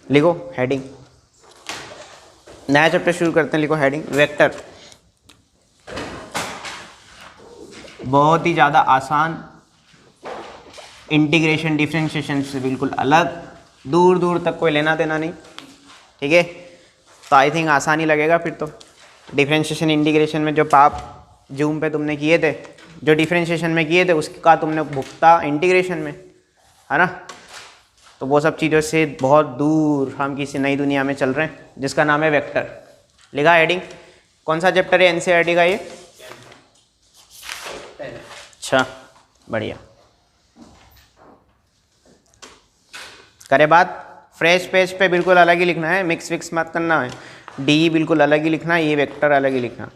लिखो हेडिंग, नया चैप्टर शुरू करते हैं। लिखो हेडिंग वेक्टर। बहुत ही ज़्यादा आसान, इंटीग्रेशन डिफरेंशिएशन से बिल्कुल अलग, दूर दूर तक कोई लेना देना नहीं। ठीक है, तो आई थिंक आसान ही लगेगा फिर तो। डिफरेंशिएशन इंटीग्रेशन में जो पाप जूम पे तुमने किए थे, जो डिफरेंशिएशन में किए थे, उसका तुमने भुगता इंटीग्रेशन में, है ना। तो वो सब चीज़ों से बहुत दूर हम किसी नई दुनिया में चल रहे हैं जिसका नाम है वेक्टर। लिखा हेडिंग। कौन सा चैप्टर है एनसीईआरटी का ये? अच्छा, बढ़िया। करे बात, फ्रेश पेज पे बिल्कुल अलग ही लिखना है, मिक्स विक्स मत करना है। डी बिल्कुल अलग ही लिखना है, ये वेक्टर अलग ही लिखना।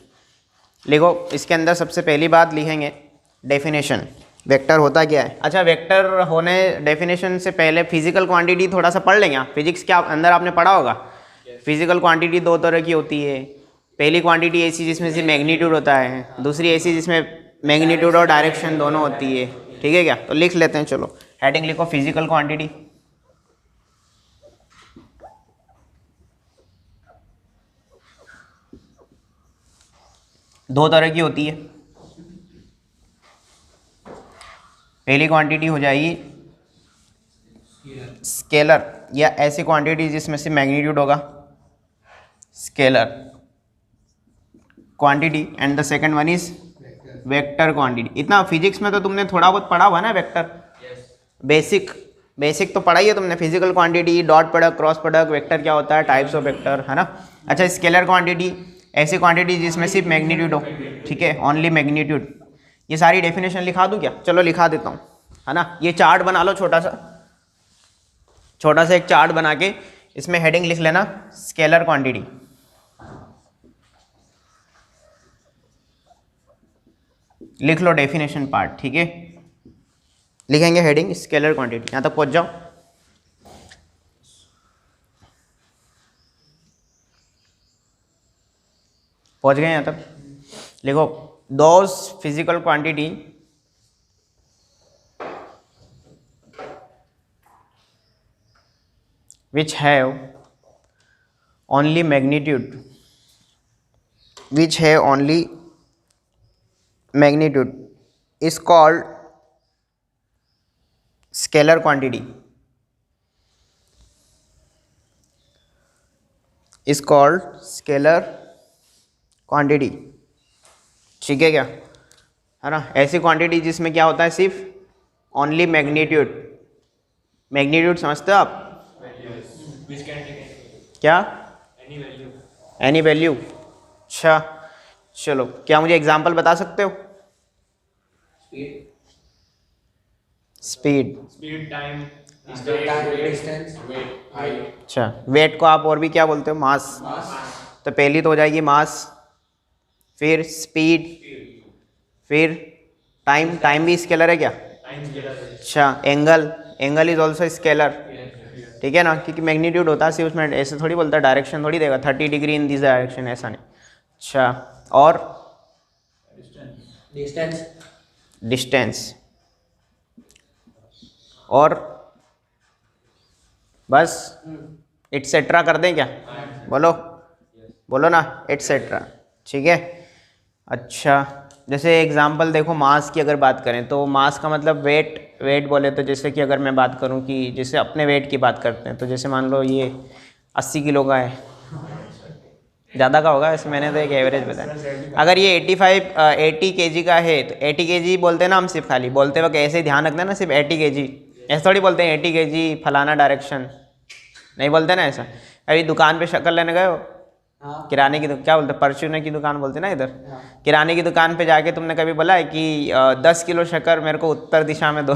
लिखो, इसके अंदर सबसे पहली बात लिखेंगे डेफिनेशन। वेक्टर होता क्या है? अच्छा, वेक्टर होने डेफिनेशन से पहले फिजिकल क्वांटिटी थोड़ा सा पढ़ लेंगे। फिजिक्स के अंदर आपने पढ़ा होगा। फिजिकल क्वांटिटी दो तरह की होती है। पहली क्वांटिटी ऐसी जिसमें से मैग्नीट्यूड होता है, दूसरी ऐसी जिसमें मैग्नीट्यूड और डायरेक्शन दोनों होती है। ठीक है क्या? तो लिख लेते हैं, चलो हेडिंग लिखो फिजिकल क्वांटिटी। दो तरह की होती है। पहली क्वांटिटी हो जाएगी स्केलर, या ऐसी क्वांटिटी जिसमें से मैग्नीट्यूड होगा, scalar quantity. And the second one is vector quantity. इतना फिजिक्स में तो तुमने थोड़ा बहुत पढ़ा हुआ ना वेक्टर। बेसिक तो पढ़ा ही है तुमने। Physical quantity, dot product, cross product, vector क्या होता है, टाइप्स ऑफ वेक्टर, है ना। अच्छा, स्केलर क्वांटिटी ऐसी क्वांटिटी जिसमें सिर्फ मैग्नीट्यूड हो। ठीक है, ओनली मैग्नीट्यूड। ये सारी डेफिनेशन लिखा दूं क्या? चलो लिखा देता हूँ, है ना। ये चार्ट बना लो, छोटा सा एक चार्ट बना के इसमें हेडिंग लिख लेना स्केलर क्वांटिटी। लिख लो डेफिनेशन पार्ट। ठीक है, लिखेंगे हेडिंग स्केलर क्वांटिटी। यहां तक पहुंच जाओ। पहुंच गए यहां तक? लिखो, those physical quantity which have only magnitude is called scalar quantity, ठीक है क्या? है ना। ऐसी क्वांटिटी जिसमें क्या होता है, सिर्फ ओनली मैग्नीट्यूड समझते हो आप? क्या? Any value. अच्छा, चलो, क्या मुझे एग्जांपल बता सकते हो? Speed, time, distance, weight, height. अच्छा, वेट को आप और भी क्या बोलते हो? मास। तो पहली तो हो जाएगी मास, फिर स्पीड, फिर टाइम भी स्केलर है क्या? अच्छा, एंगल इज ऑल्सो स्केलर। ठीक है ना, क्योंकि मैग्नीट्यूड होता है सिर्फ उसमें, ऐसे थोड़ी बोलता है, डायरेक्शन थोड़ी देगा 30 डिग्री इन दिस डायरेक्शन, ऐसा नहीं। अच्छा, और डिस्टेंस और बस एटसेट्रा कर दें क्या? बोलो ना, एटसेट्रा। ठीक है। अच्छा, जैसे एग्जांपल देखो, मास की अगर बात करें तो मास का मतलब वेट बोले तो जैसे कि अगर मैं बात करूं कि जैसे अपने वेट की बात करते हैं, तो जैसे मान लो ये 80 किलो का है, ज़्यादा का होगा ऐसे, मैंने तो एक एवरेज बताया। अगर ये 80 केजी का है तो 80 केजी बोलते हैं ना हम, सिर्फ खाली बोलते वक्त ऐसे ही ध्यान रखना ना, सिर्फ 80 केजी, ऐसे थोड़ी बोलते हैं 80 केजी फलाना डायरेक्शन, नहीं बोलते ना ऐसा। अभी दुकान पे शक्कर लेने गए हो, किराने की क्या बोलते हैं, परचूने की दुकान बोलते हैं ना इधर। किराने की दुकान पे जाके तुमने कभी बोला है कि 10 किलो शक्कर मेरे को उत्तर दिशा में दो?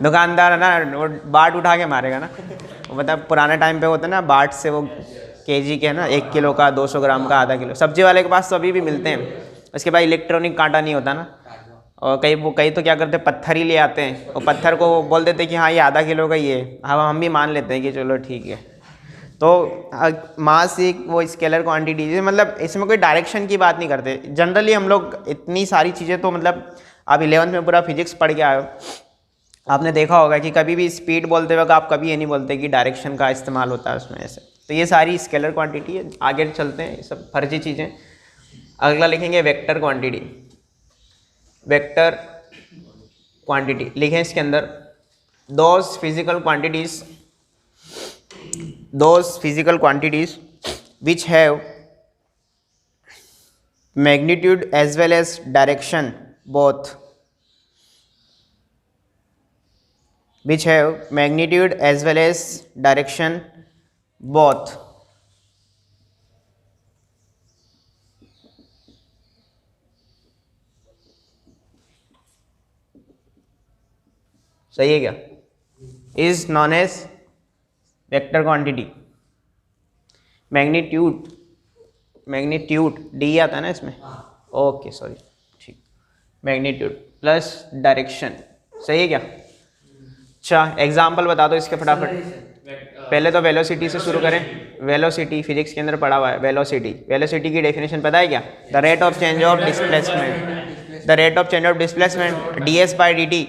दुकानदार है ना, वो बाट उठा के मारेगा ना। वो मतलब पुराने टाइम पे होता है ना, बाट से वो केजी के है ना, 1 किलो का, 200 ग्राम का, आधा किलो। सब्जी वाले के पास तो अभी भी मिलते हैं। उसके बाद इलेक्ट्रॉनिक कांटा नहीं होता ना, और कई तो क्या करते हैं, पत्थर ही ले आते हैं, और पत्थर को बोल देते हैं कि हाँ ये आधा किलो का ही है। हाँ, हम भी मान लेते हैं कि चलो ठीक है। तो मास एक वो स्केलर क्वांटिटी, मतलब इसमें कोई डायरेक्शन की बात नहीं करते जनरली हम लोग। इतनी सारी चीज़ें तो मतलब आप 11th में पूरा फिजिक्स पढ़ के आए हो, आपने देखा होगा कि कभी भी स्पीड बोलते वक्त आप कभी ये नहीं बोलते कि डायरेक्शन का इस्तेमाल होता है उसमें ऐसे। तो ये सारी स्केलर क्वांटिटी है। आगे चलते हैं, ये सब फर्जी चीज़ें। अगला लिखेंगे वेक्टर क्वांटिटी। वेक्टर क्वांटिटी लिखें इसके अंदर those physical quantities which have magnitude as well as direction both, which have magnitude as well as direction both. सही है क्या? Is known as vector quantity. Magnitude डी आता है ना इसमें, ओके सॉरी, ठीक, मैग्नीट्यूड प्लस डायरेक्शन। सही है क्या? अच्छा एग्जाम्पल बता दो इसके फटाफट। पहले तो वेलोसिटी से शुरू करें। वेलोसिटी फिजिक्स के अंदर पढ़ा हुआ है। वेलोसिटी की डेफिनेशन पता है क्या? The rate of change of displacement. The rate of change of displacement ds by dt।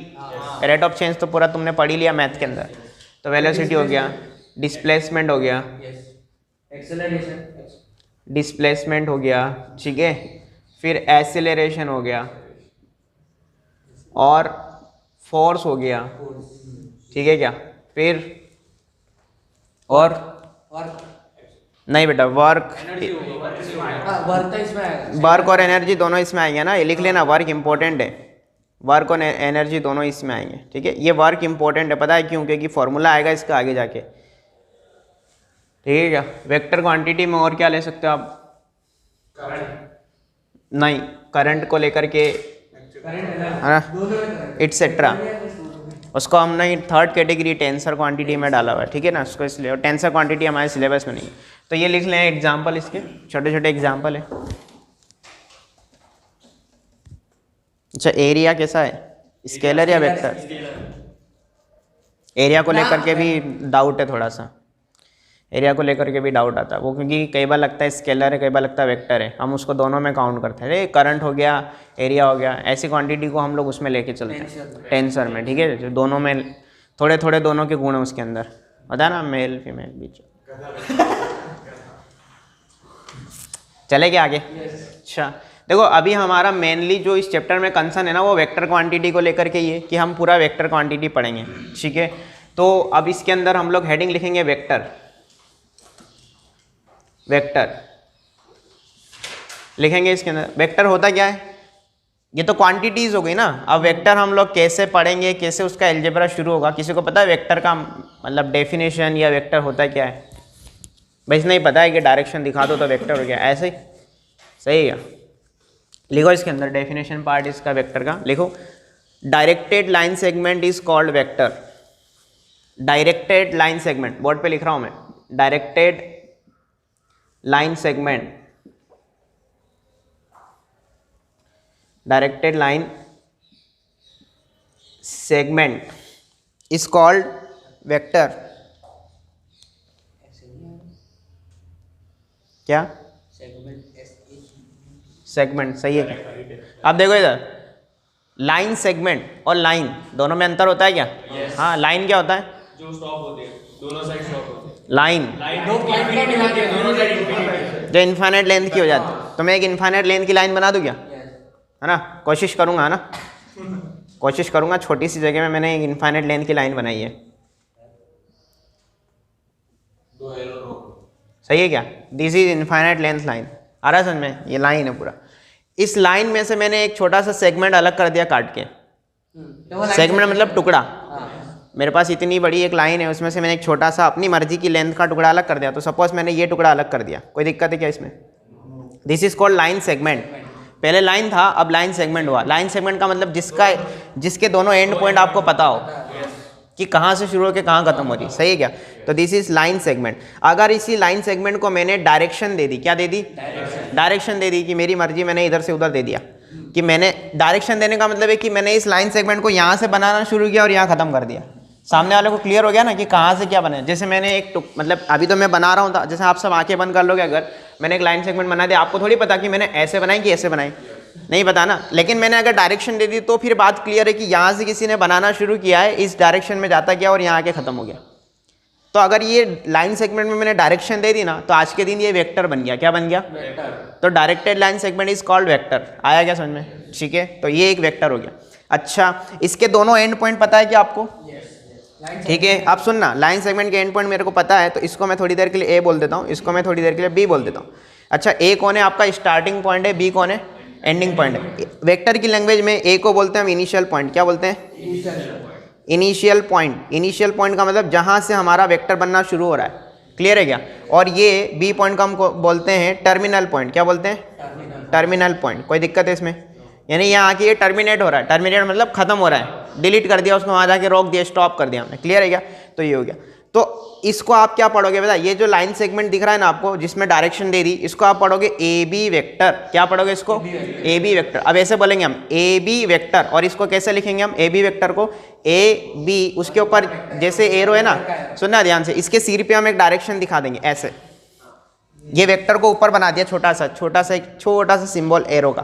Rate of change तो पूरा तुमने पढ़ ही लिया मैथ के अंदर। तो वेलोसिटी हो गया, डिस्प्लेसमेंट हो गया, डिस्प्लेसमेंट हो गया, ठीक है, फिर एक्सेलरेशन हो गया और फोर्स हो गया, ठीक है क्या? फिर और नहीं बेटा, वर्क और एनर्जी दोनों इसमें आएंगे ना, ये लिख लेना, वर्क इंपॉर्टेंट है। वर्क और एनर्जी दोनों इसमें आएंगे, ठीक है। ये वर्क इंपॉर्टेंट है, पता है क्यों? क्योंकि फॉर्मूला आएगा इसका आगे जाके, ठीक है क्या? वेक्टर क्वांटिटी में और क्या ले सकते हो आप? नहीं, करंट को लेकर के है ना, एटसेट्रा। उसको हमने थर्ड कैटेगरी टेंसर क्वांटिटी में डाला हुआ है, ठीक है ना, उसको इसलिए। और टेंसर क्वांटिटी हमारे सिलेबस में नहीं है। तो ये लिख लें एग्जाम्पल, इसके छोटे छोटे एग्जाम्पल है। अच्छा, एरिया कैसा है, स्केलर या वेक्टर? एरिया को लेकर के भी डाउट है थोड़ा सा, एरिया को लेकर के भी डाउट आता है वो, क्योंकि कई बार लगता है स्केलर है, कई बार लगता है वेक्टर है। हम उसको दोनों में काउंट करते हैं। अरे करंट हो गया, एरिया हो गया, ऐसी क्वांटिटी को हम लोग उसमें लेके चलते हैं टेंसर में, ठीक है। जो दोनों में थोड़े थोड़े दोनों के गुण हैं उसके अंदर, पता है ना, मेल फीमेल बीच। चले गए आगे? अच्छा देखो, अभी हमारा मेनली जो इस चैप्टर में कंसर्न है ना, वो वेक्टर क्वांटिटी को लेकर के ये कि हम पूरा वेक्टर क्वांटिटी पढ़ेंगे, ठीक है। तो अब इसके अंदर हम लोग हेडिंग लिखेंगे वेक्टर। वेक्टर लिखेंगे इसके अंदर। वेक्टर होता क्या है? ये तो क्वांटिटीज हो गई ना। अब वेक्टर हम लोग कैसे पढ़ेंगे, कैसे उसका एल्जेब्रा शुरू होगा? किसी को पता है वेक्टर का मतलब डेफिनेशन या वेक्टर होता क्या है? भाई नहीं पता है कि डायरेक्शन दिखा दो तो वेक्टर हो गया, ऐसे ही सही है। लिखो इसके अंदर डेफिनेशन पार्ट इसका वेक्टर का, लिखो directed line segment is called vector. Directed line segment, board पे लिख रहा हूं मैं, directed line segment, directed line segment is called vector. क्या? सेगमेंट, सही है क्या? अब देखो इधर, लाइन सेगमेंट और लाइन दोनों में अंतर होता है क्या? yes. हाँ, लाइन क्या होता है? जो स्टॉप होते हैं, दोनों साइड स्टॉप होते हैं। लाइन जो इन्फाइनाइट लेंथ की हो जाती है। तो मैं एक इन्फाइनाइट लेंथ की लाइन बना दूं क्या? है ना, कोशिश करूंगा, है ना, कोशिश करूंगा। छोटी सी जगह में मैंने एक इन्फाइनाइट लेंथ की लाइन बनाई है, सही है क्या? This is infinite length line. आ रहा है समझ में? ये लाइन है पूरा। इस लाइन में से मैंने एक छोटा सा सेगमेंट अलग कर दिया काट के। सेगमेंट मतलब टुकड़ा। मेरे पास इतनी बड़ी एक लाइन है, उसमें से मैंने एक छोटा सा अपनी मर्जी की लेंथ का टुकड़ा अलग कर दिया। तो सपोज मैंने ये टुकड़ा अलग कर दिया, कोई दिक्कत है क्या इसमें? This is called line segment. पहले लाइन था, अब लाइन सेगमेंट हुआ। लाइन सेगमेंट का मतलब जिसके दोनों एंड पॉइंट आपको पता हो कि कहाँ से शुरू होकर कहाँ खत्म हो रही, सही है क्या? तो दिस इज लाइन सेगमेंट। अगर इसी लाइन सेगमेंट को मैंने डायरेक्शन दे दी, क्या दे दी? डायरेक्शन दे दी, कि मेरी मर्जी, मैंने इधर से उधर दे दिया। कि मैंने डायरेक्शन देने का मतलब है कि मैंने इस लाइन सेगमेंट को यहाँ से बनाना शुरू किया और यहाँ खत्म कर दिया। सामने वाले को क्लियर हो गया ना कि कहाँ से क्या बने। जैसे मैंने एक मतलब अभी तो मैं बना रहा हूँ, जैसे आप सब आंखें बंद कर लोगे, अगर मैंने एक लाइन सेगमेंट बना दिया, आपको थोड़ी पता कि मैंने ऐसे बनाई कि ऐसे बनाई। नहीं पता ना, लेकिन मैंने अगर डायरेक्शन दे दी तो फिर बात क्लियर है कि यहाँ से किसी ने बनाना शुरू किया है, इस डायरेक्शन में जाता गया और यहाँ आके ख़त्म हो गया। तो अगर ये लाइन सेगमेंट में मैंने डायरेक्शन दे दी ना, तो आज के दिन ये वेक्टर बन गया। क्या बन गया? तो directed line segment is called vector. आया क्या समझ में? ठीक है, तो ये एक वेक्टर हो गया। अच्छा, इसके दोनों एंड पॉइंट पता है क्या आपको? ठीक है, आप सुनना, लाइन सेगमेंट के एंड पॉइंट मेरे को पता है, तो इसको मैं थोड़ी देर के लिए ए बोल देता हूँ, इसको मैं थोड़ी देर के लिए बी बोल देता हूँ। अच्छा, ए कौन है आपका? स्टार्टिंग पॉइंट है, बी कौन है? एंडिंग पॉइंट है। वेक्टर की लैंग्वेज में ए को बोलते हैं हम इनिशियल पॉइंट। क्या बोलते हैं? Initial point. इनिशियल पॉइंट का मतलब जहाँ से हमारा वेक्टर बनना शुरू हो रहा है। क्लियर है क्या? और ये बी पॉइंट को हम बोलते हैं टर्मिनल पॉइंट। क्या बोलते हैं? Terminal point. कोई दिक्कत है इसमें? यानी यहाँ आके ये टर्मिनेट हो रहा है। टर्मिनेट मतलब खत्म हो रहा है, डिलीट कर दिया उसको, वहाँ जाके रोक दिया, स्टॉप कर दिया हमने। क्लियर है क्या? तो ये हो गया। तो इसको आप क्या पढ़ोगे बता? ये जो लाइन सेगमेंट दिख रहा है ना आपको, जिसमें डायरेक्शन दे दी, इसको आप पढ़ोगे ए बी वेक्टर। क्या पढ़ोगे इसको? A B vector. अब ऐसे बोलेंगे हम ए बी वेक्टर, और इसको कैसे लिखेंगे हम? ए बी वेक्टर को ए बी, उसके ऊपर जैसे एरो है ना, सुनना ध्यान से, इसके सिर पे हम एक डायरेक्शन दिखा देंगे ऐसे। ये वेक्टर को ऊपर बना दिया छोटा सा सिंबल एरो का।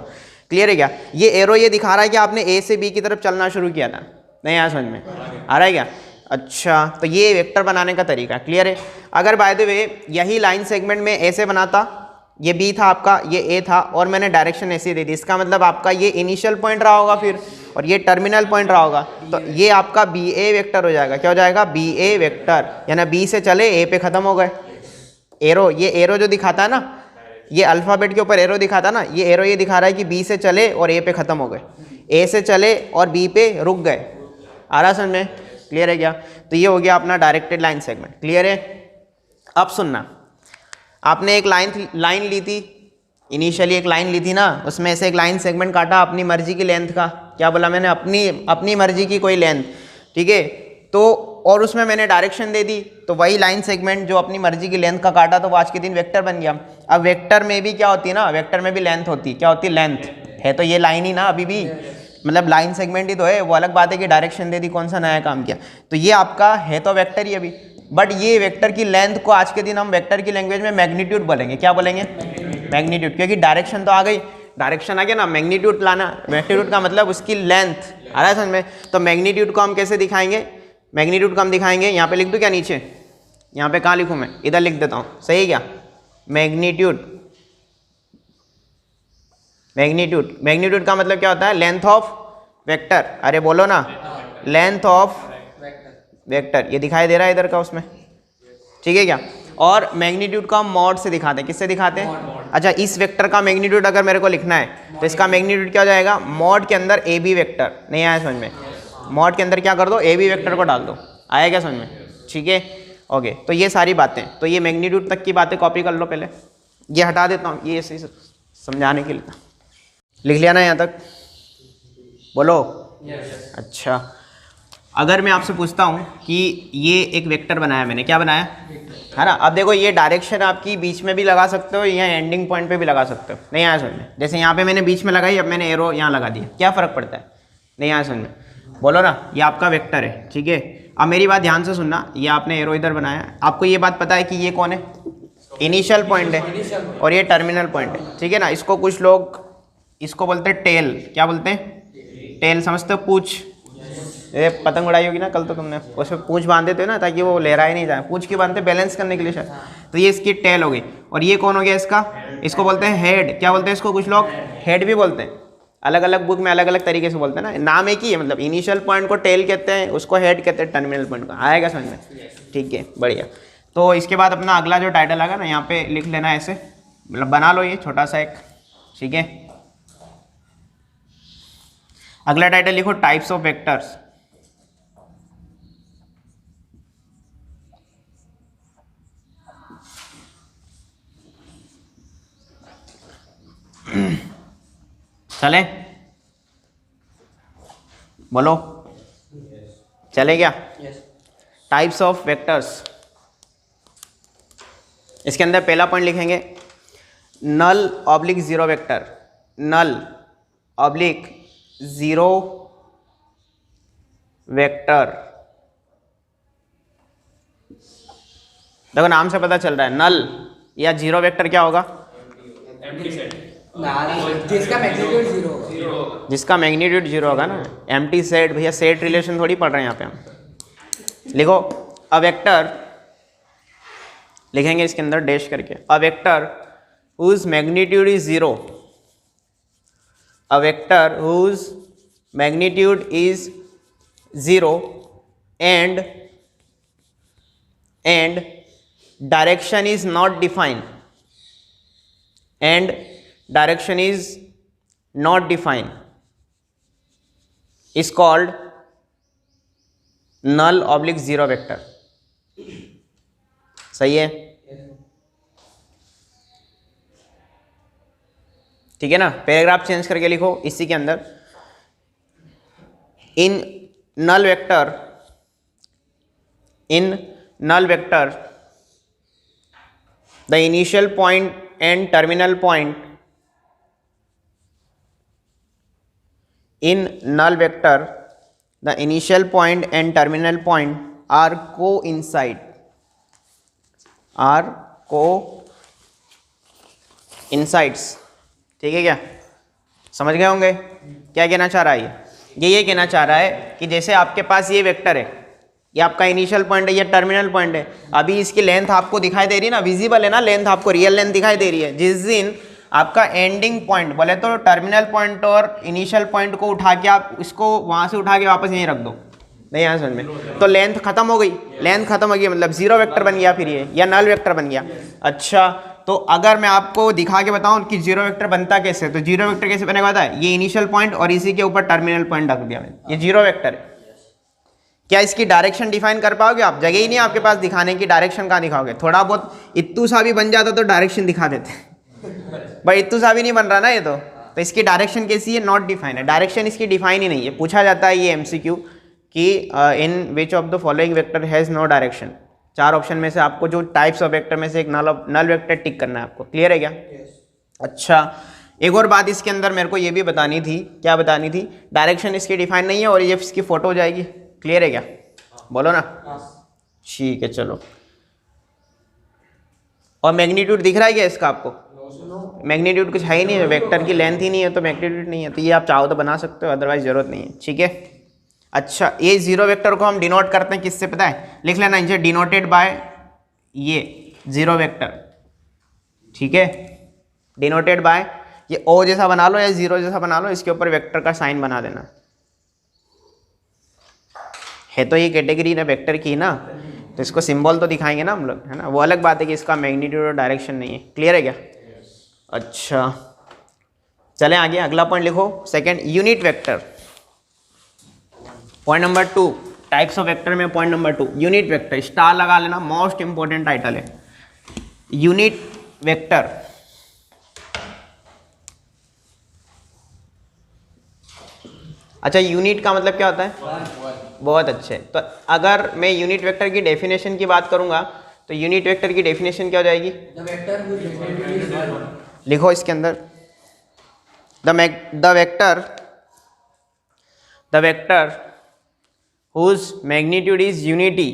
क्लियर है क्या? ये एरो ये दिखा रहा है कि आपने ए से बी की तरफ चलना शुरू किया था। नहीं आया समझ में? आ रहा है क्या? अच्छा, तो ये वेक्टर बनाने का तरीका। क्लियर है? अगर बाय द वे यही लाइन सेगमेंट में ऐसे बनाता, ये बी था आपका, ये ए था, और मैंने डायरेक्शन ऐसे दे दी, इसका मतलब आपका ये इनिशियल पॉइंट रहा होगा फिर, और ये टर्मिनल पॉइंट रहा होगा, तो ये आपका बी ए वेक्टर हो जाएगा। क्या हो जाएगा? बी ए वेक्टर। यानी बी से चले ए पे ख़त्म हो गए। एरो, ये एरो जो दिखाता है ना, ये अल्फ़ाबेट के ऊपर एरो दिखाता ना, ये एरो ये दिखा रहा है कि बी से चले और ए पे ख़त्म हो गए, ए से चले और बी पे रुक गए। आ रहा समझ में? क्लियर है क्या? तो ये हो गया अपना डायरेक्टेड लाइन सेगमेंट। क्लियर है? अब सुनना, आपने एक लाइन ली थी, इनिशियली एक लाइन ली थी ना, उसमें से एक लाइन सेगमेंट काटा अपनी मर्जी की लेंथ का। क्या बोला मैंने? अपनी मर्जी की कोई लेंथ। ठीक है, तो और उसमें मैंने डायरेक्शन दे दी, तो वही लाइन सेगमेंट जो अपनी मर्जी की लेंथ का काटा, तो वो आज के दिन वेक्टर बन गया। अब वेक्टर में भी क्या होती है ना, वेक्टर में भी लेंथ होती है। क्या होती है? लेंथ। है तो ये लाइन ही ना अभी भी, मतलब लाइन सेगमेंट ही तो है। वो अलग बात है कि डायरेक्शन दे दी, कौन सा नया काम किया। तो ये आपका है तो वेक्टर ही अभी, बट ये वेक्टर की लेंथ को आज के दिन हम वेक्टर की लैंग्वेज में मैग्नीट्यूड बोलेंगे। क्या बोलेंगे? मैग्नीट्यूड। क्योंकि डायरेक्शन तो आ गई, डायरेक्शन आ गया ना, मैग्नीट्यूड लाना। मैग्नीट्यूड का मतलब उसकी लेंथ। आ रहा है समझ में? तो मैग्नीट्यूड को हम कैसे दिखाएंगे? मैग्नीट्यूड को हम दिखाएंगे, यहाँ पे लिख दूँ क्या नीचे? यहाँ पे कहाँ लिखूँ मैं? इधर लिख देता हूँ, सही है क्या? मैग्नीट्यूड। मैग्नीट्यूड का मतलब क्या होता है? Length of vector. अरे बोलो ना, लेंथ ऑफ वेक्टर। ये दिखाई दे रहा है इधर का उसमें? ठीक है क्या? और मैग्नीट्यूड का हम मॉड से दिखाते हैं। किससे दिखाते हैं? अच्छा, इस वेक्टर का मैग्नीट्यूड अगर मेरे को लिखना है, तो इसका मैग्नीट्यूड क्या हो जाएगा? मॉड के अंदर ए बी वेक्टर। नहीं आया समझ में? मॉड के अंदर क्या कर दो? ए बी वेक्टर को डाल दो। आया क्या समझ में? ठीक है, ओके। तो ये सारी बातें, तो ये मैग्नीट्यूड तक की बातें कॉपी कर लो पहले। ये हटा देता हूँ, ये ऐसे समझाने के लिए। लिख लिया ना यहाँ तक? बोलो। अच्छा, अगर मैं आपसे पूछता हूँ कि ये एक वेक्टर बनाया मैंने, क्या बनाया है ना? अब देखो, ये डायरेक्शन आपकी बीच में भी लगा सकते हो, या एंडिंग पॉइंट पे भी लगा सकते हो। नहीं आया समझ में? जैसे यहाँ पे मैंने बीच में लगाई, अब मैंने एरो यहाँ लगा दिया, क्या फ़र्क पड़ता है? नहीं आया समझ में? बोलो ना, ये आपका वेक्टर है। ठीक है, अब मेरी बात ध्यान से सुनना, ये आपने एरो इधर बनाया, आपको ये बात पता है कि ये कौन है? इनिशियल पॉइंट है, और ये टर्मिनल पॉइंट है। ठीक है ना? इसको कुछ लोग इसको बोलते हैं टेल। क्या बोलते हैं? टेल। समझते हो? पूछ। ये पतंग उड़ाई होगी ना कल, तो तुमने उसमें पूछ बांध देते हो ना, ताकि वो लहराए नहीं जाए। पूछ की बांधते बैलेंस करने के लिए शायद। तो ये इसकी टेल हो गई, और ये कौन हो गया इसका? इसको बोलते हैं हेड। क्या बोलते हैं इसको? कुछ लोग हेड भी बोलते हैं, अलग अलग बुक में अलग अलग तरीके से बोलते हैं ना, नाम एक ही है। मतलब इनिशियल पॉइंट को टेल कहते हैं, उसको हेड कहते हैं, टर्मिनल पॉइंट को। आएगा समझ में? ठीक है, बढ़िया। तो इसके बाद अपना अगला जो टाइटल आएगा ना, यहाँ पे लिख लेना ऐसे, मतलब बना लो ये छोटा सा एक। ठीक है, अगला टाइटल लिखो टाइप्स ऑफ वेक्टर्स। चले? बोलो, चले क्या? Types of vectors. इसके अंदर पहला पॉइंट लिखेंगे नल ऑब्लिक जीरो वेक्टर। नल ऑब्लिक जीरो वेक्टर। देखो नाम से पता चल रहा है, नल या जीरो वेक्टर क्या होगा? जिसका मैग्नीट्यूड 0 होगा। जीरो होगा। जिसका मैग्नीट्यूड 0 होगा ना, एम्प्टी सेट, भैया सेट रिलेशन थोड़ी पढ़ रहे हैं यहाँ पे हम। लिखो अ वेक्टर, लिखेंगे इसके अंदर डैश करके, a vector whose magnitude is 0, a vector whose magnitude is 0 and direction is not defined, and direction is not defined is called null oblique zero vector। सही है, ठीक है ना। पैराग्राफ चेंज करके लिखो इसी के अंदर, इन null vector, in null vector the initial point and terminal point, in null vector the initial point and terminal point are coincide, are coincides। ठीक है क्या, समझ गए होंगे क्या कहना चाह रहा है ये कहना चाह रहा है कि जैसे आपके पास ये वेक्टर है, ये आपका इनिशियल पॉइंट है, ये टर्मिनल पॉइंट है, अभी इसकी लेंथ आपको दिखाई दे रही है ना, विजिबल है ना लेंथ, आपको रियल लेंथ दिखाई दे रही है। जिस दिन आपका एंडिंग पॉइंट, बोले तो टर्मिनल पॉइंट और इनिशियल पॉइंट को उठा के आप इसको वहाँ से उठा के वापस यहीं रख दो, नहीं यहाँ समझ में, तो लेंथ खत्म हो गई, लेंथ खत्म हो गई मतलब जीरो वेक्टर बन गया फिर ये, या नल वेक्टर बन गया। अच्छा, तो अगर मैं आपको दिखा के बताऊं कि जीरो वेक्टर बनता कैसे, तो जीरो वेक्टर कैसे बनेगा पता है, ये इनिशियल पॉइंट और इसी के ऊपर टर्मिनल पॉइंट रख दिया मैंने, ये जीरो वेक्टर है। क्या इसकी डायरेक्शन डिफाइन कर पाओगे आप, जगह ही नहीं आपके पास दिखाने की, डायरेक्शन कहाँ दिखाओगे, थोड़ा बहुत इत्तू सा भी बन जाता तो डायरेक्शन दिखा देते भाई, इत्तू सा भी नहीं बन रहा ना ये तो इसकी डायरेक्शन कैसी है, नॉट डिफाइन है, डायरेक्शन इसकी डिफाइन ही नहीं है। पूछा जाता है ये एमसीक्यू कि in which of the following vector has no direction, 4 option में से आपको जो टाइप्स ऑफ वेक्टर में से एक नल वेक्टर टिक करना है आपको, क्लियर है क्या? अच्छा, एक और बात इसके अंदर मेरे को ये भी बतानी थी, क्या बतानी थी, डायरेक्शन इसकी डिफाइन नहीं है और ये इसकी फोटो हो जाएगी, क्लियर है क्या? बोलो ना, ठीक है चलो। और मैग्नीट्यूड दिख रहा है क्या इसका आपको? मैग्नीट्यूड कुछ है ही नहीं है, वेक्टर की लेंथ ही नहीं है तो मैग्नीट्यूड नहीं है, तो ये आप चाहो तो बना सकते हो, अदरवाइज जरूरत नहीं है, ठीक है। अच्छा, ये जीरो वेक्टर को हम डिनोट करते हैं किससे पता है, लिख लेना इसे, डिनोटेड बाय ये जीरो वेक्टर, ठीक है, डिनोटेड बाय ये ओ जैसा बना लो या जीरो जैसा बना लो, इसके ऊपर वेक्टर का साइन बना देना है, तो ये कैटेगरी ना वेक्टर की ना, तो इसको सिंबल तो दिखाएंगे ना हम लोग, है ना, वो अलग बात है कि इसका मैग्नीट्यूड और डायरेक्शन नहीं है, क्लियर है क्या? अच्छा चलें आगे, अगला पॉइंट लिखो, second unit vector, point number 2, types of vector में point number 2 unit vector, star लगा लेना, मोस्ट इंपॉर्टेंट टाइटल है यूनिट वेक्टर। अच्छा, यूनिट का मतलब क्या होता है? बहुत अच्छे, तो अगर मैं यूनिट वेक्टर की डेफिनेशन की बात करूंगा तो यूनिट वेक्टर की डेफिनेशन क्या हो जाएगी? लिखो इसके अंदर, the vector whose magnitude is unity,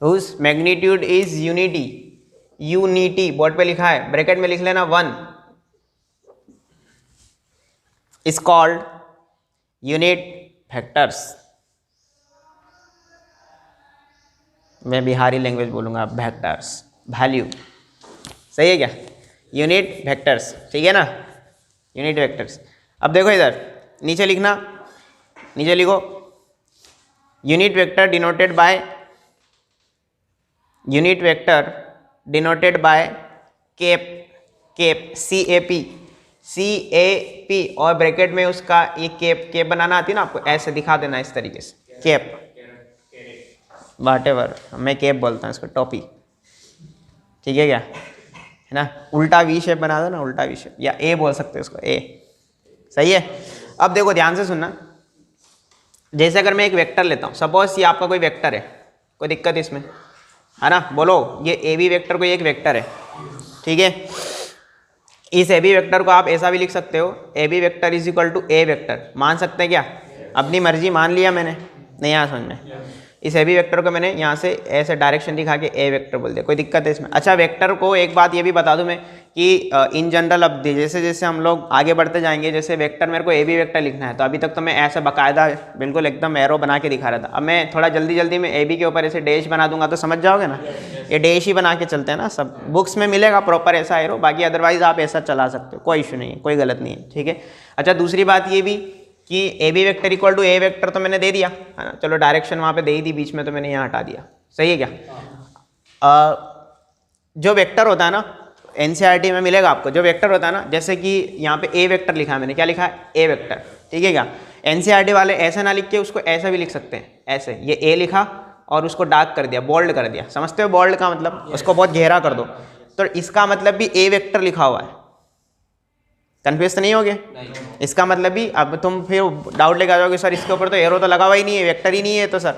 whose magnitude is unity, unity board पे लिखा है, ब्रैकेट में लिख लेना 1, is called unit vectors। मैं बिहारी लैंग्वेज बोलूंगा, वेक्टर्स, वैल्यू, सही है क्या? यूनिट वेक्टर्स, ठीक है ना, यूनिट वेक्टर्स। अब देखो इधर नीचे लिखना, नीचे लिखो, unit vector denoted by, unit vector denoted by cap, cap CAP और ब्रैकेट में उसका ये कैप बनाना आती है ना आपको, ऐसे दिखा देना इस तरीके से, कैप, व्हाटएवर, मैं कैप बोलता हूँ इसको, टोपी, ठीक है क्या, है ना, उल्टा वी शेप बना दो ना, उल्टा वी शेप, या ए बोल सकते हो उसको, ए, सही है। अब देखो ध्यान से सुनना, जैसे अगर मैं एक वेक्टर लेता हूँ, सपोज ये आपका कोई वेक्टर है, कोई दिक्कत इसमें है ना, बोलो, ये ए बी वेक्टर कोई एक वेक्टर है, ठीक है, इस ए बी वेक्टर को आप ऐसा भी लिख सकते हो, A B vector is equal to A vector, मान सकते हैं क्या? अपनी मर्जी मान लिया मैंने, नहीं आया समझ में, इस ए बी वेक्टर को मैंने यहाँ से ऐसे डायरेक्शन दिखा के ए वेक्टर बोल दिया, कोई दिक्कत है इसमें? अच्छा, वेक्टर को एक बात ये भी बता दूं मैं कि इन जनरल अब जैसे जैसे हम लोग आगे बढ़ते जाएंगे, जैसे वेक्टर मेरे को ए बी वेक्टर लिखना है तो अभी तक तो मैं ऐसा बाकायदा बिल्कुल एकदम एरो बना के दिखा रहा था। अब मैं थोड़ा जल्दी जल्दी में ए बी के ऊपर ऐसे डैश बना दूंगा तो समझ जाओगे ना, ये डैश ही बना के चलते हैं ना, सब बुक्स में मिलेगा प्रॉपर ऐसा एरो, बाकी अदरवाइज आप ऐसा चला सकते हो, कोई इशू नहीं है, कोई गलत नहीं है, ठीक है। अच्छा, दूसरी बात ये भी कि A B vector equal to A vector तो मैंने दे दिया है ना, चलो डायरेक्शन वहाँ पे दे ही दी बीच में तो मैंने यहाँ हटा दिया, सही है क्या? जो वेक्टर होता है ना एनसीईआरटी में मिलेगा आपको, जो वेक्टर होता है ना, जैसे कि यहाँ पे ए वेक्टर लिखा है मैंने, क्या लिखा है? ए वेक्टर, ठीक है क्या? एनसीईआरटी वाले ऐसा ना लिख के उसको ऐसा भी लिख सकते हैं, ऐसे ये ए लिखा और उसको डार्क कर दिया, बोल्ड कर दिया, समझते हो बोल्ड का मतलब? उसको बहुत गहरा कर दो, तो इसका मतलब भी ए वेक्टर लिखा हुआ है, कन्फ्यूज तो नहीं हो गया? इसका मतलब भी, अब तुम फिर डाउट लेके आ जाओगे सर इसके ऊपर तो एरो तो लगा हुआ ही नहीं है, वेक्टर ही नहीं है, तो सर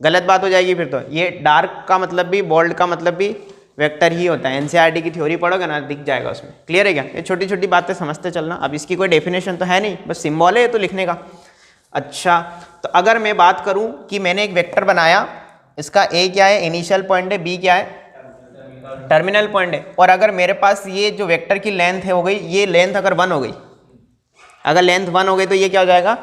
गलत बात हो जाएगी फिर तो। ये डार्क का मतलब भी, बोल्ड का मतलब भी वेक्टर ही होता है, एनसीईआरटी की थ्योरी पढ़ोगे ना दिख जाएगा उसमें, क्लियर है क्या? ये छोटी छोटी बातें समझते चलना, अब इसकी कोई डेफिनेशन तो है नहीं, बस सिंबल है तो लिखने का। अच्छा, तो अगर मैं बात करूं कि मैंने एक वेक्टर बनाया, इसका ए क्या है? इनिशियल पॉइंट है, बी क्या है? टर्मिनल पॉइंट है, और अगर मेरे पास ये जो वेक्टर की लेंथ है हो गई, ये लेंथ अगर 1 हो गई, अगर लेंथ 1 हो गई तो ये क्या हो जाएगा?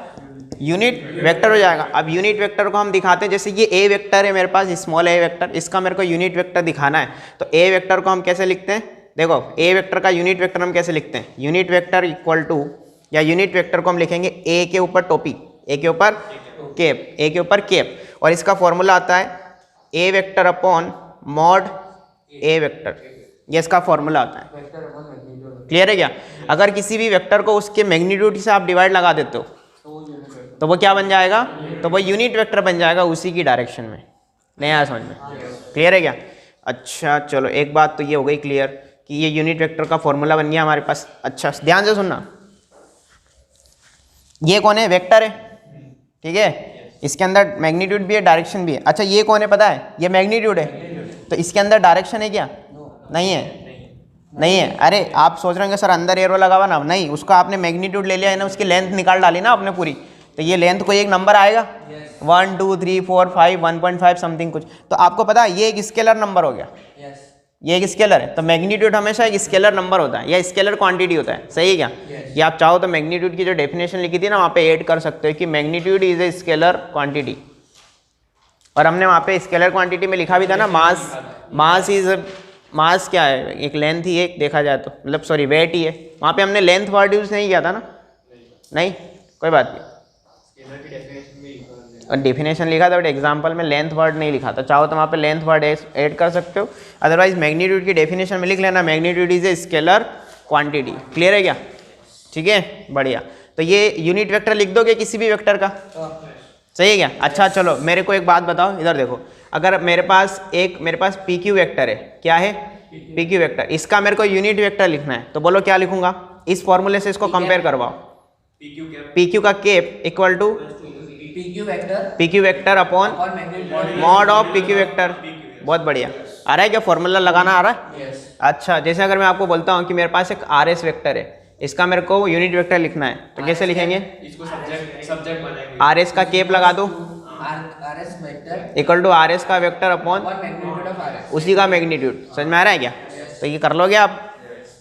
यूनिट वेक्टर हो जाएगा। अब यूनिट वेक्टर को हम दिखाते हैं, जैसे ये ए वेक्टर है मेरे पास, स्मॉल ए वेक्टर, इसका मेरे को यूनिट वेक्टर दिखाना है, तो ए वेक्टर को हम कैसे लिखते हैं? देखो, ए वेक्टर का यूनिट वेक्टर हम कैसे लिखते हैं? यूनिट वेक्टर इक्वल टू, या यूनिट वेक्टर को हम लिखेंगे ए के ऊपर टोपी, ए के ऊपर कैप, ए के ऊपर कैप, और इसका फॉर्मूला आता है ए वेक्टर अपॉन मॉड ए वेक्टर, ये इसका फॉर्मूला आता है, क्लियर है क्या? अगर किसी भी वेक्टर को उसके मैग्नीट्यूड से आप डिवाइड लगा देते हो तो वो क्या बन जाएगा? तो वो यूनिट वेक्टर बन जाएगा उसी की डायरेक्शन में। नहीं आया समझ में? क्लियर है क्या? अच्छा चलो, एक बात तो ये हो गई क्लियर कि ये यूनिट वेक्टर का फॉर्मूला बन गया हमारे पास। अच्छा, ध्यान से सुनना, ये कौन है? वेक्टर है, ठीक है, इसके अंदर मैग्नीट्यूड भी है, डायरेक्शन भी है। अच्छा, ये कौन है पता है? ये मैग्नीट्यूड है, तो इसके अंदर डायरेक्शन है क्या? नहीं है, नहीं है। अरे आप सोच रहे होंगे सर अंदर एरो लगा हुआ ना, नहीं, उसका आपने मैग्नीट्यूड ले लिया है ना, उसकी लेंथ निकाल डाली ना आपने पूरी, तो ये लेंथ कोई एक नंबर आएगा, 1 2 3 4 5 1.5 समथिंग कुछ, तो आपको पता है ये एक स्केलर नंबर हो गया, ये एक स्केलर है, तो मैग्नीट्यूड हमेशा एक स्केलर नंबर होता है या स्केलर क्वांटिटी होता है, सही है क्या? ये आप चाहो तो मैग्नीट्यूड की जो डेफिनेशन लिखी थी ना वहाँ पे ऐड कर सकते हो कि magnitude is a scalar quantity, और हमने वहाँ पे स्केलर क्वांटिटी में लिखा भी था ना मास इज, मास क्या है? एक लेंथ ही है देखा जाए तो, मतलब सॉरी वेट ही है, वहाँ पे हमने लेंथ वर्ड यूज नहीं किया था ना, नहीं कोई बात नहीं, और डेफिनेशन लिखा था बट एग्जाम्पल में लेंथ वर्ड नहीं लिखा था, चाहो तो वहाँ पे लेंथ वर्ड ऐड कर सकते हो, अदरवाइज मैग्नीट्यूड की डेफिनेशन में लिख लेना magnitude is a scalar quantity, clear है क्या? ठीक है, बढ़िया। तो ये यूनिट वेक्टर लिख दोगे किसी भी वेक्टर का, सही है क्या? अच्छा चलो, मेरे को एक बात बताओ, इधर देखो, अगर मेरे पास पी क्यू वेक्टर है, क्या है? पी क्यू वेक्टर, इसका मेरे को यूनिट वेक्टर लिखना है, तो बोलो क्या लिखूंगा? इस फॉर्मूले से इसको कंपेयर करवाओ, पी क्यू का cap equal to P Q vector upon mod of P Q vector. बहुत बढ़िया, आ रहा है क्या? फॉर्मूला लगाना आ रहा है? अच्छा, जैसे अगर मैं आपको बोलता हूँ कि मेरे पास एक आर एस वेक्टर है, इसका मेरे को यूनिट वेक्टर लिखना है, तो कैसे लिखेंगे? इसको सब्जेक्ट बनाएंगे, आर एस का केप लगा दो इक्वल टू आर एस का वेक्टर अपॉन उसी का मैग्नीट्यूड, समझ में आ रहा है क्या? तो ये कर लोगे आप,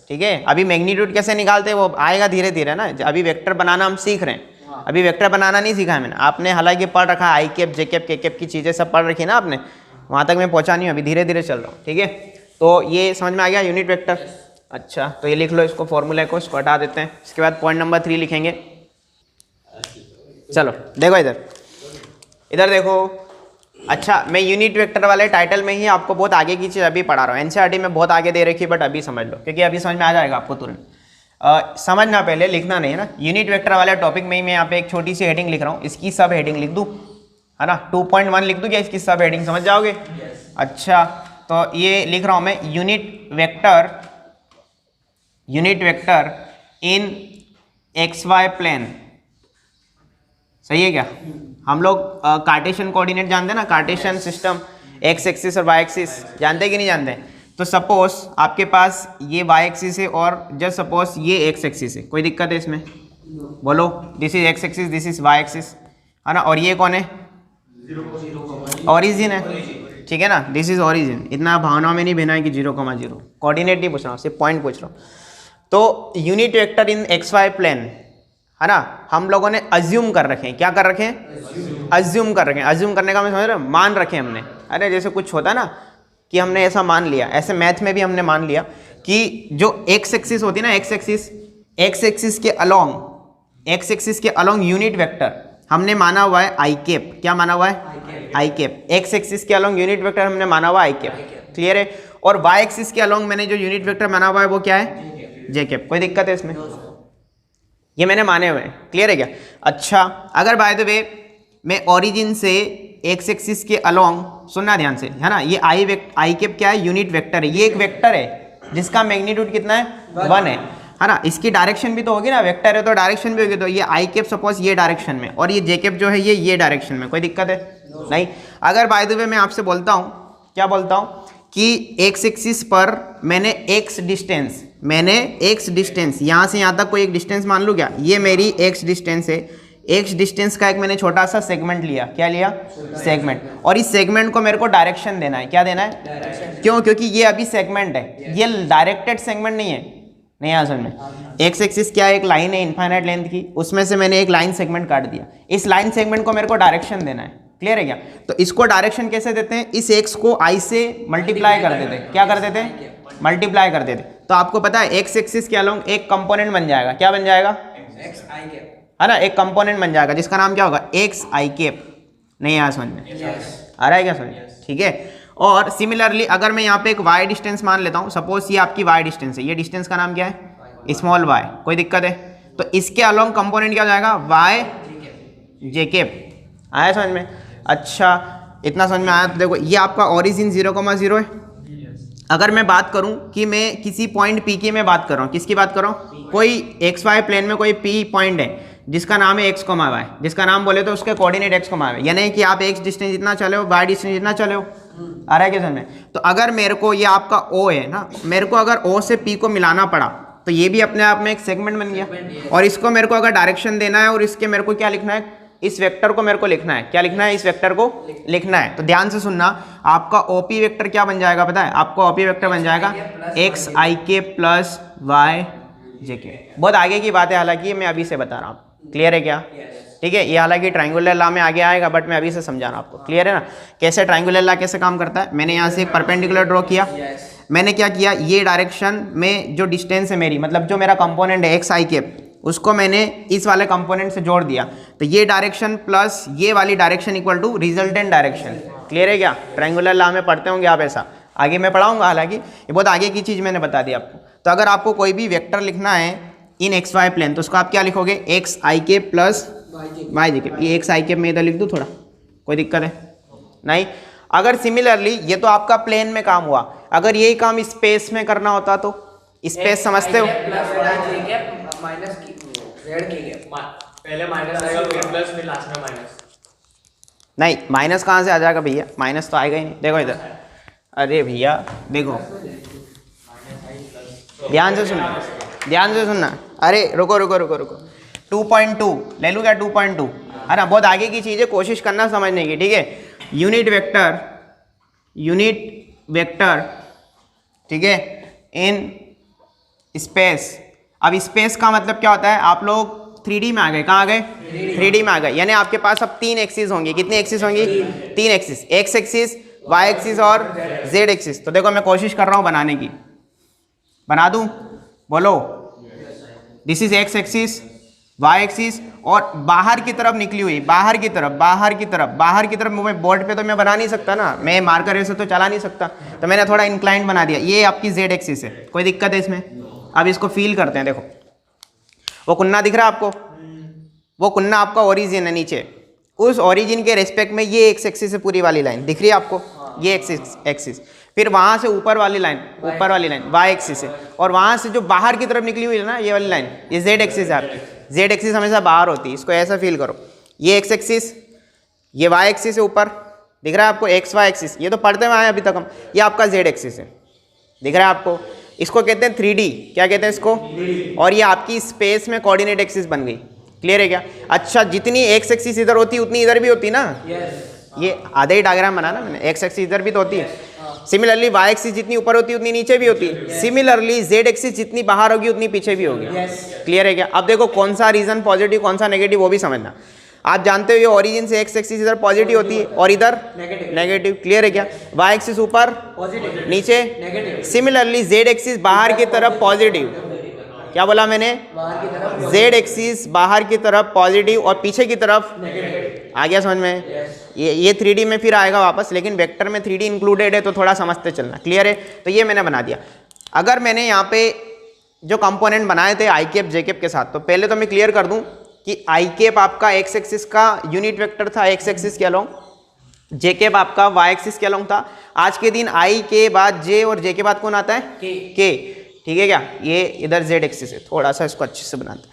ठीक है। अभी मैग्नीट्यूड कैसे निकालते हैं वो आएगा धीरे धीरे ना, अभी वेक्टर बनाना हम सीख रहे हैं, अभी वेक्टर बनाना नहीं सीखा है मैंने, आपने हालांकि पढ़ रखा है आई कैप जे कैप के कैप की चीज़ें सब पढ़ रखी है ना आपने, वहाँ तक मैं पहुँचा नहीं हूँ, अभी धीरे धीरे चल रहा हूँ, ठीक है। तो ये समझ में आ गया यूनिट वेक्टर। अच्छा, तो ये लिख लो इसको, फॉर्मूला को इसको हटा देते हैं, इसके बाद पॉइंट नंबर 3 लिखेंगे। चलो देखो इधर देखो। अच्छा, मैं यूनिट वेक्टर वाले टाइटल में ही आपको बहुत आगे की चीज़ अभी पढ़ा रहा हूँ, एनसीईआरटी में बहुत आगे दे रखी है, बट अभी समझ लो क्योंकि अभी समझ में आ जाएगा आपको तुरंत। समझना पहले, लिखना नहीं है ना। यूनिट वेक्टर वाले टॉपिक में ही मैं यहाँ पे एक छोटी सी हेडिंग लिख रहा हूँ, इसकी सब हेडिंग लिख दूँ, है ना, 2.1 लिख दूँ क्या इसकी सब हेडिंग, समझ जाओगे? अच्छा, तो ये लिख रहा हूँ मैं यूनिट वेक्टर इन XY प्लेन, सही है क्या? हम लोग कार्टेशियन कोऑर्डिनेट जानते हैं ना, कार्टेशियन सिस्टम, एक्स एक्सिस और वाई एक्सिस, जानते हैं कि नहीं जानते? तो सपोज आपके पास ये वाई एक्सिस है और जस्ट सपोज ये एक्स एक्सिस है, कोई दिक्कत है इसमें? बोलो, this is X axis, this is Y axis, है ना, और ये कौन है? ओरिजिन है, ठीक है ना, दिस इज ओरिजिन। इतना भावनाओं में नहीं बना है कि 0,0, कोऑर्डिनेट नहीं पूछ रहा हूँ, सिर्फ पॉइंट पूछ रहा हूँ। तो यूनिट वेक्टर इन एक्स वाई प्लेन है ना, हम लोगों ने अज्यूम कर रखे हैं। क्या कर रखे हैं? अज्यूम कर रखे हैं। अज्यूम करने का मैं समझ रहा हूँ, मान रखे हमने। अरे जैसे कुछ होता है ना कि हमने ऐसा मान लिया, ऐसे मैथ में भी हमने मान लिया कि जो एक्स एक्सिस होती है ना, एक्स एक्सिस के अलोंग यूनिट वेक्टर हमने माना हुआ है आई कैप। क्या माना हुआ है? I cap. एक्स एक्सिस के अलोंग यूनिट वेक्टर हमने माना हुआ आई कैप, क्लियर है। और वाई एक्सिस के अलोंग मैंने जो यूनिट वेक्टर माना हुआ है वो क्या है? जे कैप। कोई दिक्कत है इसमें? ये मैंने माने हुए हैं, क्लियर है क्या? अच्छा, अगर बाय द वे मैं ओरिजिन से एक्स एक्सिस के अलोंग, सुनना ध्यान से, है ना, ये आई कैप क्या है? यूनिट वेक्टर है। ये एक वेक्टर है जिसका मैग्नीट्यूड कितना है? 1 है ना। इसकी डायरेक्शन भी तो होगी ना, वेक्टर है तो डायरेक्शन भी होगी। तो ये आई कैप सपोज ये डायरेक्शन में, और ये जे कैप जो है ये डायरेक्शन में। कोई दिक्कत है? नहीं। अगर बाय द वे मैं आपसे बोलता हूँ, क्या बोलता हूँ कि एक्स एक्सिस पर मैंने एक्स डिस्टेंस यहाँ से यहाँ तक कोई एक डिस्टेंस मान लूँ क्या? ये मेरी एक्स डिस्टेंस है। एक्स डिस्टेंस का एक मैंने छोटा सा सेगमेंट लिया। क्या लिया? सेगमेंट। और इस सेगमेंट को मेरे को डायरेक्शन देना है। क्या देना है? डायरेक्शन। क्यों? क्योंकि ये अभी सेगमेंट है, ये डायरेक्टेड सेगमेंट नहीं है। नहीं आ समझ में? एक्स एक्सिस क्या है? एक लाइन है इनफाइनाइट लेंथ की, उसमें से मैंने एक लाइन सेगमेंट काट दिया। इस लाइन सेगमेंट को मेरे को डायरेक्शन देना है, क्लियर है क्या? तो इसको डायरेक्शन कैसे देते हैं? इस एक्स को आई से मल्टीप्लाई कर देते। क्या कर देते? मल्टीप्लाई कर देते। तो आपको पता है एक्स एक्सिस के अलोंग एक कंपोनेंट बन जाएगा। क्या बन जाएगा? एक्स आई कैप, है ना, एक कंपोनेंट बन जाएगा जिसका नाम क्या होगा? X i cap. नहीं आया समझ में? आ रहा है क्या समझ? ठीक है। और सिमिलरली अगर मैं यहाँ पे एक y डिस्टेंस मान लेता हूँ, सपोज ये आपकी y डिस्टेंस है, ये डिस्टेंस का नाम क्या है? Small y। कोई दिक्कत है? तो इसके अलोंग कंपोनेंट क्या हो जाएगा? y जे कैप। आया समझ में? अच्छा, इतना समझ में आया? तो देखो ये आपका ओरिजिन 0,0 है। अगर मैं बात करूं कि मैं किसी पॉइंट P की मैं बात कर रहा हूं, किसकी बात कर रहा हूं? कोई एक्स वाई प्लेन में कोई P पॉइंट है जिसका नाम है x, y, जिसका नाम बोले तो उसके कोऑर्डिनेट x, y, यानी कि आप x डिस्टेंस जितना चले हो, y डिस्टेंस जितना चले हो। आ रहा है क्या समझ में? तो अगर मेरे को ये आपका O है ना, मेरे को अगर O से P को मिलाना पड़ा तो ये भी अपने आप में एक सेगमेंट बन गया। और इसको मेरे को अगर डायरेक्शन देना है और इसके मेरे को क्या लिखना है? इस वेक्टर को मेरे को लिखना है। क्या लिखना है? इस वेक्टर को लिखना है। तो ध्यान से सुनना, आपका ओपी वेक्टर क्या बन जाएगा पता है? आपका ओपी वेक्टर बन जाएगा एक्स आई के प्लस वाई जे के। बहुत आगे की बात है, हालांकि मैं अभी से बता रहा हूँ। क्लियर है क्या? ठीक है। ये हालांकि ट्रायंगुलर लॉ में आगे आएगा, बट मैं अभी से समझा रहा हूँ आपको। क्लियर है ना? कैसे ट्रायंगुलर लॉ कैसे काम करता है? मैंने यहाँ से एक परपेंडिकुलर ड्रॉ किया। मैंने क्या किया? ये डायरेक्शन में जो डिस्टेंस है मेरी, मतलब जो मेरा कंपोनेंट है एक्स आई कैप, उसको मैंने इस वाले कंपोनेंट से जोड़ दिया। तो ये डायरेक्शन प्लस ये वाली direction equal to resultant direction. Clear है क्या? ट्रायंगुलर लॉ में पढ़ते होंगे आप ऐसा, आगे मैं पढ़ाऊंगा, हालांकि ये बहुत आगे की चीज़ मैंने बता दी आपको। तो अगर आपको कोई भी वेक्टर लिखना है इन एक्स वाई प्लेन, तो उसको आप क्या लिखोगे? एक्स आई के प्लस वाई जे के। ये एक्स आई के में इधर लिख दूँ थोड़ा, कोई दिक्कत है? नहीं। अगर सिमिलरली ये तो आपका प्लेन में काम हुआ, अगर यही काम स्पेस में करना होता तो स्पेस समझते हो? पहले माइनस आएगा फिर प्लस फिर लास्ट में माइनस। नहीं, माइनस कहाँ से आ जाएगा भैया? माइनस तो आएगा ही नहीं। देखो इधर, अरे भैया देखो, ध्यान से सुनना, ध्यान से सुनना। अरे रुको रुको रुको रुको, 2.2 ले लूँ क्या? 2.2 है ना, बहुत आगे की चीज़ है, कोशिश करना समझने की। ठीक है। यूनिट वेक्टर, ठीक है, इन स्पेस। अब स्पेस का मतलब क्या होता है? आप लोग 3D में आ गए। कहाँ आ गए? 3D में आ गए। यानी आपके पास अब 3 एक्सिस होंगी। कितनी एक्सिस होंगी? 3 axis, X axis, Y axis और जेड एक्सिस। तो देखो मैं कोशिश कर रहा हूँ बनाने की, बना दूँ? बोलो। This is X axis, Y axis, और बाहर की तरफ निकली हुई, बाहर की तरफ मैं बोर्ड पे तो मैं बना नहीं सकता ना, मैं मार्कर ऐसे तो चला नहीं सकता, तो मैंने थोड़ा इंक्लाइंड बना दिया। ये आपकी जेड एक्सिस है। कोई दिक्कत है इसमें? अब इसको फील करते हैं। देखो वो कुन्ना दिख रहा है आपको? वो कुन्ना आपका ओरिजिन है नीचे। उस ओरिजिन के रेस्पेक्ट में ये एक्स एक्सिस है, पूरी वाली लाइन दिख रही है आपको? ये एक्सिस। फिर वहाँ से ऊपर वाली लाइन वाई एक्सिस है, और वहाँ से जो बाहर की तरफ निकली हुई है ना, ये वाली लाइन, ये जेड एक्सिस है आपकी। जेड एक्सिस हमेशा बाहर होती है, इसको ऐसा फील करो। ये एक्स एक्सिस, ये वाई एक्सिस है, ऊपर दिख रहा है आपको एक्स वाई एक्सिस, ये तो पढ़ते हुए आए अभी तक हम। ये आपका जेड एक्सिस है, दिख रहा है आपको? इसको कहते हैं 3D। क्या कहते हैं इसको? और ये आपकी स्पेस में कोऑर्डिनेट एक्सिस बन गई। क्लियर है क्या? अच्छा, जितनी एक्स एक्सिस इधर होती उतनी इधर भी होती ना? ये आधे ही डायग्राम बना ना मैंने, एक्स एक्सिस इधर भी तो होती है, सिमिलरली वाई एक्सिस जितनी ऊपर होती है उतनी नीचे भी होती है, सिमिलरली जेड एक्सिस जितनी बाहर होगी उतनी पीछे भी होगी। क्लियर है क्या? अब देखो कौन सा रीजन पॉजिटिव कौन सा नेगेटिव वो भी समझना। आप जानते हो ये ओरिजिन से एक्स एक्सिस इधर पॉजिटिव होती है और इधर नेगेटिव। क्लियर है क्या? वाई एक्सिस ऊपर नीचे सिमिलरली जेड एक्सिस बाहर की तरफ पॉजिटिव। क्या बोला मैंने? जेड एक्सिस बाहर की तरफ पॉजिटिव और पीछे की तरफ आ गया समझ में? ये 3D में फिर आएगा वापस, लेकिन वेक्टर में 3D इंक्लूडेड है तो थोड़ा समझते चलना। क्लियर है? तो ये मैंने बना दिया। अगर मैंने यहाँ पे जो कंपोनेंट बनाए थे आई कैप जे कैप के साथ, तो पहले तो मैं क्लियर कर दूं कि आई कैप आपका एक्स एक्सिस का यूनिट वेक्टर था एक्स एक्सिस के अलोंग, जे कैप आपका वाई एक्सिस के अलोंग था। आज के दिन आई के बाद जे और जे के बाद कौन आता है? के। ठीक है क्या? ये इधर जेड एक्सिस है, थोड़ा सा इसको अच्छे से बनाते हैं।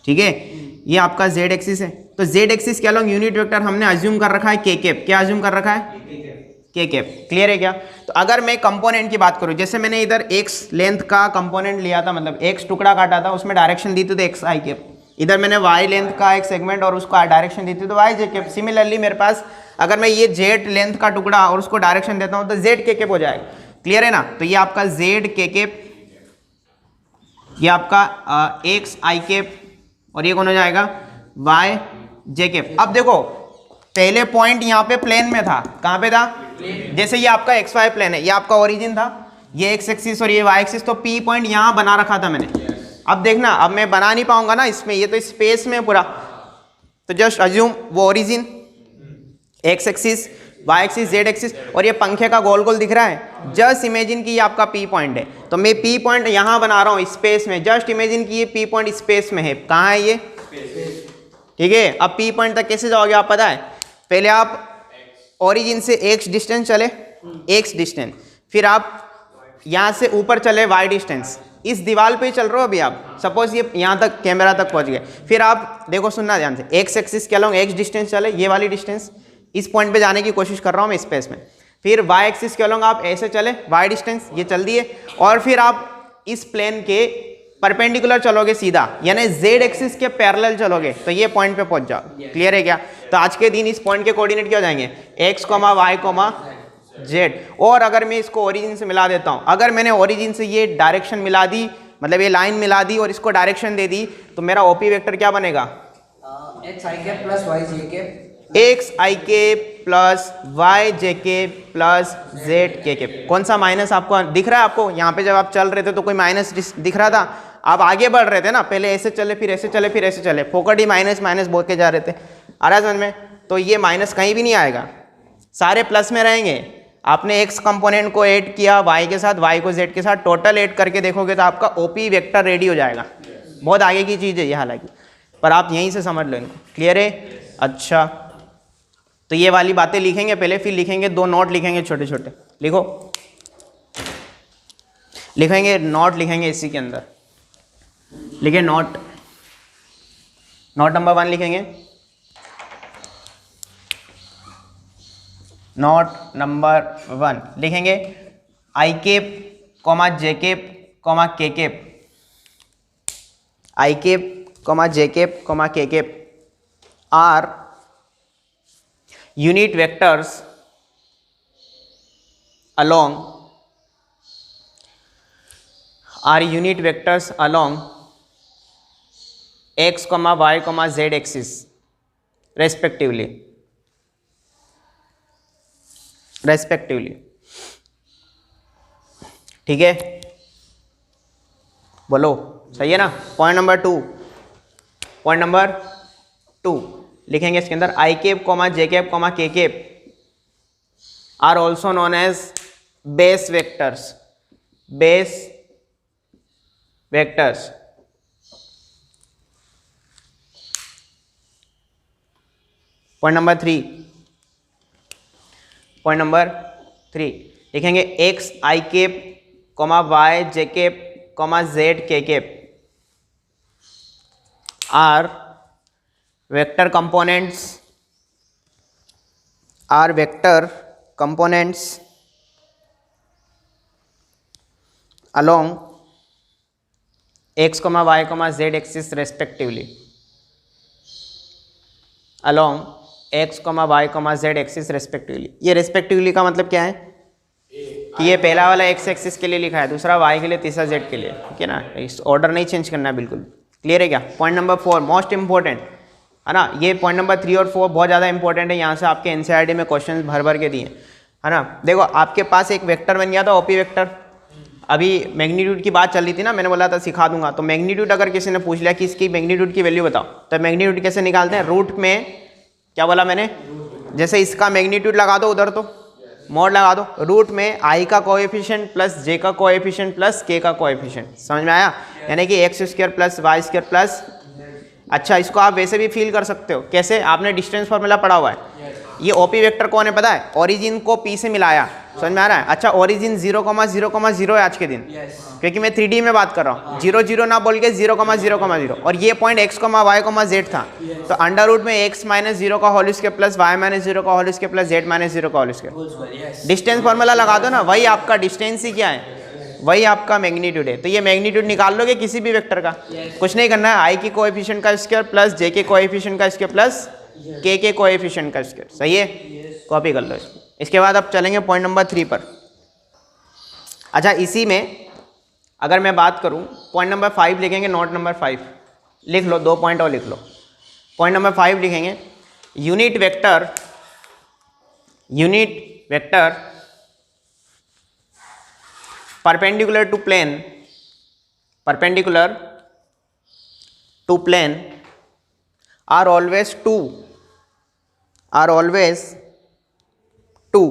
ठीक है, ये आपका जेड एक्सिस है, तो जेड एक्सिस के अलोंग यूनिट वेक्टर हमने अज्यूम कर रखा है के कैप। क्या अज्यूम कर रखा है? के कैप। क्लियर है क्या? तो अगर मैं कंपोनेंट की बात करूं, जैसे मैंने इधर एक्स लेंथ का कंपोनेंट लिया था, मतलब एक्स टुकड़ा काटा था, उसमें डायरेक्शन दी थी तो एक्स आई कैप। इधर मैंने वाई लेंथ का एक सेगमेंट और उसको डायरेक्शन दी थी तो वाई जे कैप। सिमिलरली मेरे पास अगर मैं ये जेड लेंथ का टुकड़ा और उसको डायरेक्शन देता हूं तो जेड के कैप हो जाएगा। क्लियर है ना? तो ये आपका जेड के कैप, ये आपका एक्स आई कैप और ये कौन हो जाएगा? Y j cap. अब देखो पहले पॉइंट यहाँ पे प्लेन में था, कहाँ पे था? जैसे ये आपका एक्स वाई प्लेन है, ये आपका ओरिजिन था, ये एक्स एक्सिस और ये वाई एक्सिस, तो पी पॉइंट यहाँ बना रखा था मैंने। अब देखना, अब मैं बना नहीं पाऊंगा ना इसमें, ये तो स्पेस में पूरा, तो जस्ट अज्यूम वो origin X axis Y axis Z axis और ये पंखे का गोल गोल दिख रहा है, जस्ट इमेजिन की ये आपका पी पॉइंट है। तो मैं पी पॉइंट यहाँ बना रहा हूँ स्पेस में, जस्ट इमेजिन की ये पी पॉइंट स्पेस में है। कहाँ है ये? ठीक है, अब पी पॉइंट तक कैसे जाओगे आप पता है? पहले आप ओरिजिन से एक्स डिस्टेंस चले, एक्स डिस्टेंस, फिर आप यहाँ से ऊपर चले वाई डिस्टेंस, इस दीवार पे चल रहे हो अभी आप, सपोज ये यहाँ तक कैमरा तक पहुँच गए, फिर आप देखो सुनना ध्यान से, एक्स एक्सिस के अलोंग एक्स डिस्टेंस चले, ये वाली डिस्टेंस, इस पॉइंट पे जाने की कोशिश कर रहा हूँ मैं स्पेस में, फिर वाई एक्सिस के अलोंग आप ऐसे चले, वाई डिस्टेंस ये चल दिए, और फिर आप इस प्लेन के परपेंडिकुलर चलोगे सीधा, यानी जेड एक्सिस के पैरेलल चलोगे तो ये पॉइंट पे पहुंच जाओ। क्लियर है क्या? तो आज के दिन इस पॉइंट के कोऑर्डिनेट क्या हो जाएंगे? X comma Y comma Z. और अगर मैं इसको ओरिजिन से मिला देता हूं, अगर मैंने ओरिजिन से ये डायरेक्शन मिला दी, मतलब ये लाइन मिला दी और इसको डायरेक्शन दे दी, तो मेरा ओपी वेक्टर क्या बनेगा? X i cap plus Y j cap, x आई के प्लस वाई जे के प्लस जेड के। कौन सा माइनस आपको दिख रहा है? आपको यहाँ पे जब आप चल रहे थे तो कोई माइनस दिख रहा था? आप आगे बढ़ रहे थे ना, पहले ऐसे चले फिर ऐसे चले फिर ऐसे चले, फोकट ही माइनस माइनस बोल के जा रहे थे। आ रहा है समझ में? तो ये माइनस कहीं भी नहीं आएगा, सारे प्लस में रहेंगे। आपने एक्स कंपोनेंट को ऐड किया वाई के साथ, वाई को जेड के साथ, टोटल ऐड करके देखोगे तो आपका ओपी वेक्टर रेडी हो जाएगा। बहुत आगे की चीज़ है ये हालांकि, पर आप यहीं से समझ लो इनको। क्लियर है? अच्छा, तो ये वाली बातें लिखेंगे पहले, फिर लिखेंगे दो नोट लिखेंगे छोटे छोटे। लिखो, लिखेंगे नोट, लिखेंगे इसी के अंदर, लिखे नोट। नोट नंबर 1 लिखेंगे, नोट नंबर 1 लिखेंगे i cap comma j cap comma k cap, i cap comma j cap comma k cap are unit vectors along x comma y comma z axis respectively। ठीक है, बोलो सही है ना? Point number 2 लिखेंगे इसके अंदर, i cap comma j cap comma k cap are also known as base vectors. Point number 3 लिखेंगे x i cap comma y j cap comma z k cap are vector components along x, y, z axis respectively। Along x comma Y comma z axis respectively. ये respectively का मतलब क्या है कि ये पहला वाला एक्स एक्सिस के लिए लिखा है, दूसरा वाई के लिए, तीसरा जेड के लिए, ठीक है ना। इस ऑर्डर नहीं चेंज करना है बिल्कुल। क्लियर है क्या? पॉइंट नंबर 4 मोस्ट इंपॉर्टेंट है ना। ये पॉइंट नंबर 3 और 4 बहुत ज़्यादा इंपॉर्टेंट है, यहाँ से आपके एनसीईआरटी में क्वेश्चन भर भर के दिए है ना। देखो आपके पास एक वेक्टर बन गया था ओपी वेक्टर, अभी मैग्नीट्यूड की बात चल रही थी ना, मैंने बोला था सिखा दूंगा। तो मैग्नीट्यूड अगर किसी ने पूछ लिया कि इसकी मैग्नीट्यूड की वैल्यू बताओ, तो मैग्नीट्यूड कैसे निकालते हैं? रूट में क्या बोला मैंने, जैसे इसका मैग्नीट्यूड लगा दो उधर तो मोड लगा दो, रूट में आई का कोएफिशिएंट प्लस जे का कोएफिशिएंट प्लस के का कोएफिशिएंट। समझ में आया? यानी कि x square plus y square plus, अच्छा इसको आप वैसे भी फील कर सकते हो। कैसे? आपने डिस्टेंस फॉर्मूला पढ़ा हुआ है। ये ओपी वेक्टर कौन है पता है? ओरिजिन को पी से मिलाया। समझ में आ रहा है? अच्छा ओरिजिन 0,0,0 है आज के दिन, क्योंकि मैं 3D में बात कर रहा हूँ। 0 0 ना बोल के 0,0,0 और ये पॉइंट x, y, z था। तो अंडर रूट में x माइनस 0 का whole square plus y minus 0 का whole square plus z minus 0 का होल स्क्वायर। डिस्टेंस फॉर्मूला लगा दो ना, वही आपका डिस्टेंस ही क्या है, वही आपका मैग्नीट्यूड है। तो ये मैग्नीट्यूड निकाल लोगे किसी भी वेक्टर का, कुछ नहीं करना है। आई की कोएफिशिएंट का स्क्वायर प्लस जे के कोएफिशिएंट का स्क्वायर प्लस के कोएफिशिएंट का स्क्वायर। सही है, कॉपी कर लो इसको। इसके बाद अब चलेंगे पॉइंट नंबर 3 पर। अच्छा इसी में अगर मैं बात करूं, पॉइंट नंबर 5 लिखेंगे, नोट नंबर 5 लिख लो, 2 पॉइंट और लिख लो। पॉइंट नंबर 5 लिखेंगे unit vector perpendicular to plane are always two.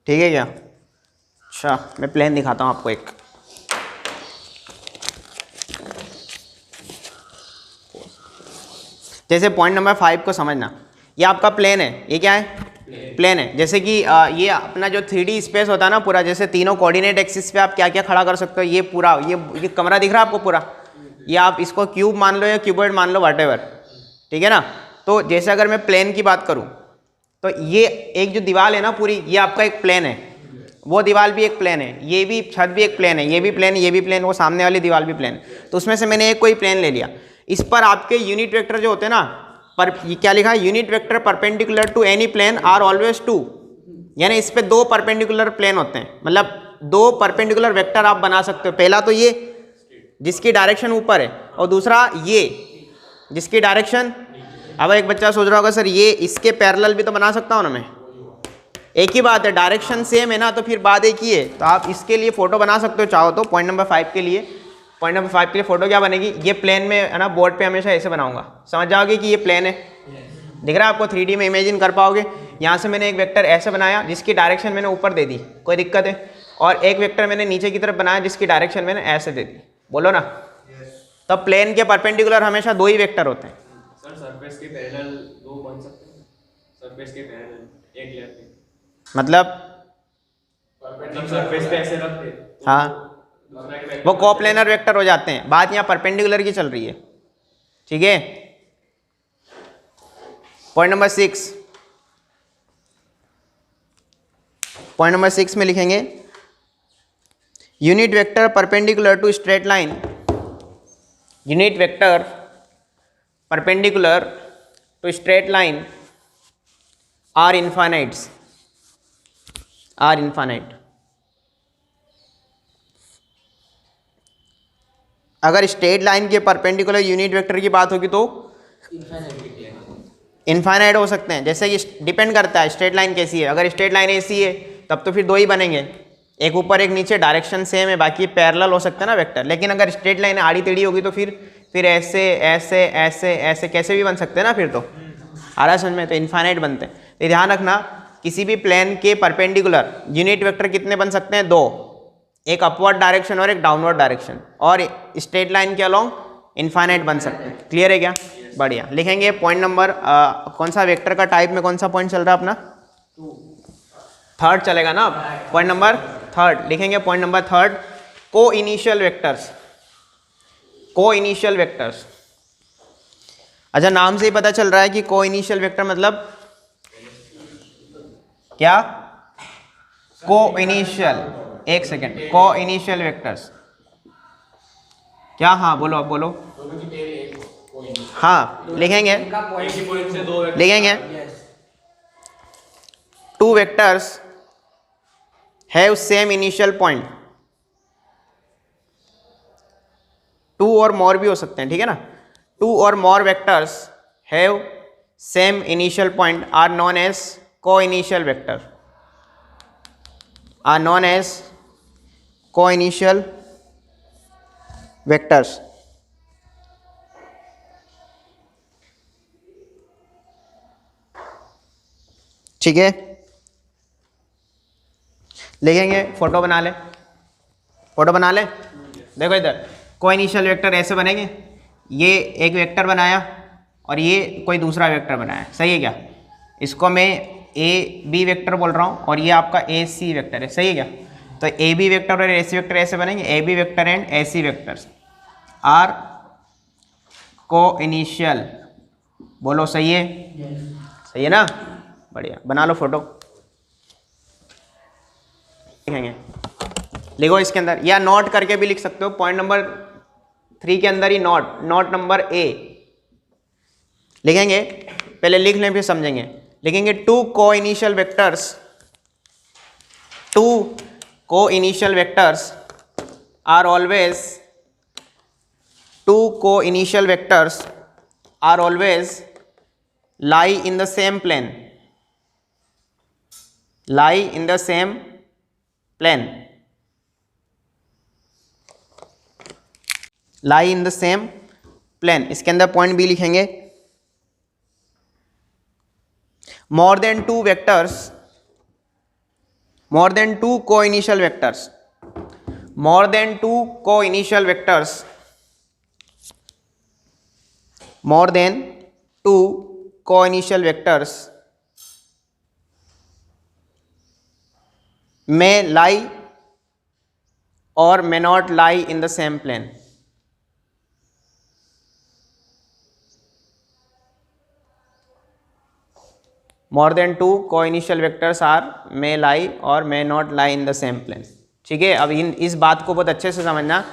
ठीक है क्या? अच्छा मैं प्लेन दिखाता हूँ आपको एक। जैसे पॉइंट नंबर 5 को समझना, ये आपका प्लेन है। ये क्या है? प्लेन है। जैसे कि ये अपना जो 3D स्पेस होता है ना पूरा, जैसे तीनों कोऑर्डिनेट एक्सिस पे आप क्या क्या खड़ा कर सकते हो, ये पूरा ये कमरा दिख रहा है आपको पूरा, ये आप इसको क्यूब मान लो या क्यूबॉइड मान लो, व्हाटएवर, ठीक है ना। तो जैसे अगर मैं प्लेन की बात करूँ तो ये एक जो दीवार है ना पूरी, ये आपका एक प्लेन है, वो दीवार भी एक प्लेन है, ये भी छत भी एक प्लेन है, ये भी प्लेन, ये भी प्लेन, वो सामने वाली दीवार भी प्लेन। तो उसमें से मैंने एक कोई प्लेन ले लिया, इस पर आपके यूनिट वेक्टर जो होते हैं ना, पर ये क्या लिखा है? Unit vector perpendicular to any plane are always two. यानी इस पे 2 परपेंडिकुलर प्लेन होते हैं, मतलब 2 परपेंडिकुलर वेक्टर आप बना सकते हो। पहला तो ये जिसकी डायरेक्शन ऊपर है, और दूसरा ये जिसकी डायरेक्शन, अब एक बच्चा सोच रहा होगा सर ये इसके पैरेलल भी तो बना सकता हूँ ना मैं। एक ही बात है, डायरेक्शन सेम है ना, तो फिर बात एक ही है। तो आप इसके लिए फोटो बना सकते हो चाहो तो। पॉइंट नंबर 5 के लिए, पॉइंट नंबर 5 के लिए फोटो क्या बनेगी? ये प्लेन में है ना, बोर्ड पे हमेशा ऐसे बनाऊंगा, समझ जाओगे कि ये प्लेन है। दिख रहा है आपको? 3D में इमेजिन कर पाओगे। यहाँ से मैंने एक वेक्टर ऐसे बनाया जिसकी डायरेक्शन मैंने ऊपर दे दी, कोई दिक्कत है? और एक वेक्टर मैंने नीचे की तरफ बनाया जिसकी डायरेक्शन मैंने ऐसे दे दी, बोलो ना। तब प्लेन के परपेंडिकुलर हमेशा 2 ही वेक्टर होते हैं। सर सरफेस के पैरेलल 2 बन सकते हैं, सरफेस के पैरेलल एक लेयर पे, मतलब सरफेस पे ऐसे रखते तो हाँ, दूसरा के वो कोप्लेनर वेक्टर हो जाते हैं। बात यहाँ परपेंडिकुलर की चल रही है, ठीक है। पॉइंट नंबर 6, पॉइंट नंबर 6 में लिखेंगे unit vector perpendicular to straight line, unit vector perpendicular to straight line are infinites, are infinite. अगर स्ट्रेट लाइन के परपेंडिकुलर यूनिट वेक्टर की बात होगी तो इनफाइनाइट हो सकते हैं। जैसे कि डिपेंड करता है स्ट्रेट लाइन कैसी है। अगर स्ट्रेट लाइन ऐसी है तब तो फिर 2 ही बनेंगे, एक ऊपर एक नीचे, डायरेक्शन सेम है, बाकी पैरेलल हो सकता है ना वेक्टर। लेकिन अगर स्ट्रेट लाइन आड़ी टेढ़ी होगी तो फिर ऐसे ऐसे ऐसे ऐसे कैसे भी बन सकते हैं ना, फिर तो आ रहा है समझ में, तो इनफाइनाइट बनते हैं। तो ध्यान रखना किसी भी प्लेन के परपेंडिकुलर यूनिट वेक्टर कितने बन सकते हैं? 2, एक अपवर्ड डायरेक्शन और एक डाउनवर्ड डायरेक्शन, और स्ट्रेट लाइन के अलोंग इनफाइनाइट बन सकते हैं। क्लियर है क्या? बढ़िया। लिखेंगे पॉइंट नंबर कौन सा वेक्टर का टाइप में कौन सा पॉइंट चल रहा है अपना? 3rd चलेगा ना। पॉइंट नंबर 3rd लिखेंगे। पॉइंट नंबर 3rd को इनिशियल वेक्टर्स, को इनिशियल वेक्टर्स। अच्छा नाम से ही पता चल रहा है कि को इनिशियल वेक्टर मतलब क्या? को इनिशियल, एक सेकेंड, को इनिशियल वेक्टर्स क्या? हाँ बोलो, अब बोलो। हाँ लिखेंगे, इनका पॉइंट एक ही पॉइंट से दो वेक्टर लिखेंगे। Yes 2 vectors have same initial point, 2 और more भी हो सकते हैं, ठीक है ना। 2 और more vectors have same initial point are known as co-initial vector, are known as co-initial vectors। ठीक है, लिखेंगे, फोटो बना ले, फोटो बना ले। देखो इधर कोइनिशियल वेक्टर ऐसे बनेंगे, ये एक वेक्टर बनाया और ये कोई दूसरा वेक्टर बनाया, सही है क्या। इसको मैं ए बी वेक्टर बोल रहा हूँ और ये आपका ए सी वेक्टर है, सही है क्या। तो ए बी वेक्टर और ए सी वेक्टर ऐसे बनेंगे, A B vector and A C vectors are co-initial, बोलो सही है, सही है ना, बढ़िया। बना लो फोटो, लिखेंगे, लिखो इसके अंदर, या नोट करके भी लिख सकते हो। पॉइंट नंबर 3 के अंदर ही नोट, नोट नंबर ए लिखेंगे, पहले लिख लें फिर समझेंगे। लिखेंगे 2 co-initial vectors, 2 co-initial vectors are always, 2 co-initial vectors are always lie in the same plane, lie in the same plane, lie in the same plane। इसके अंदर पॉइंट बी लिखेंगे, more than 2 vectors, more than 2 co-initial vectors, more than 2 co-initial vectors, more than 2 co-initial vectors may lie or may not lie in the same plane। more than 2 co-initial vectors are may lie or may not lie in the same plane। ठीक है, अब इस बात को बहुत अच्छे से समझना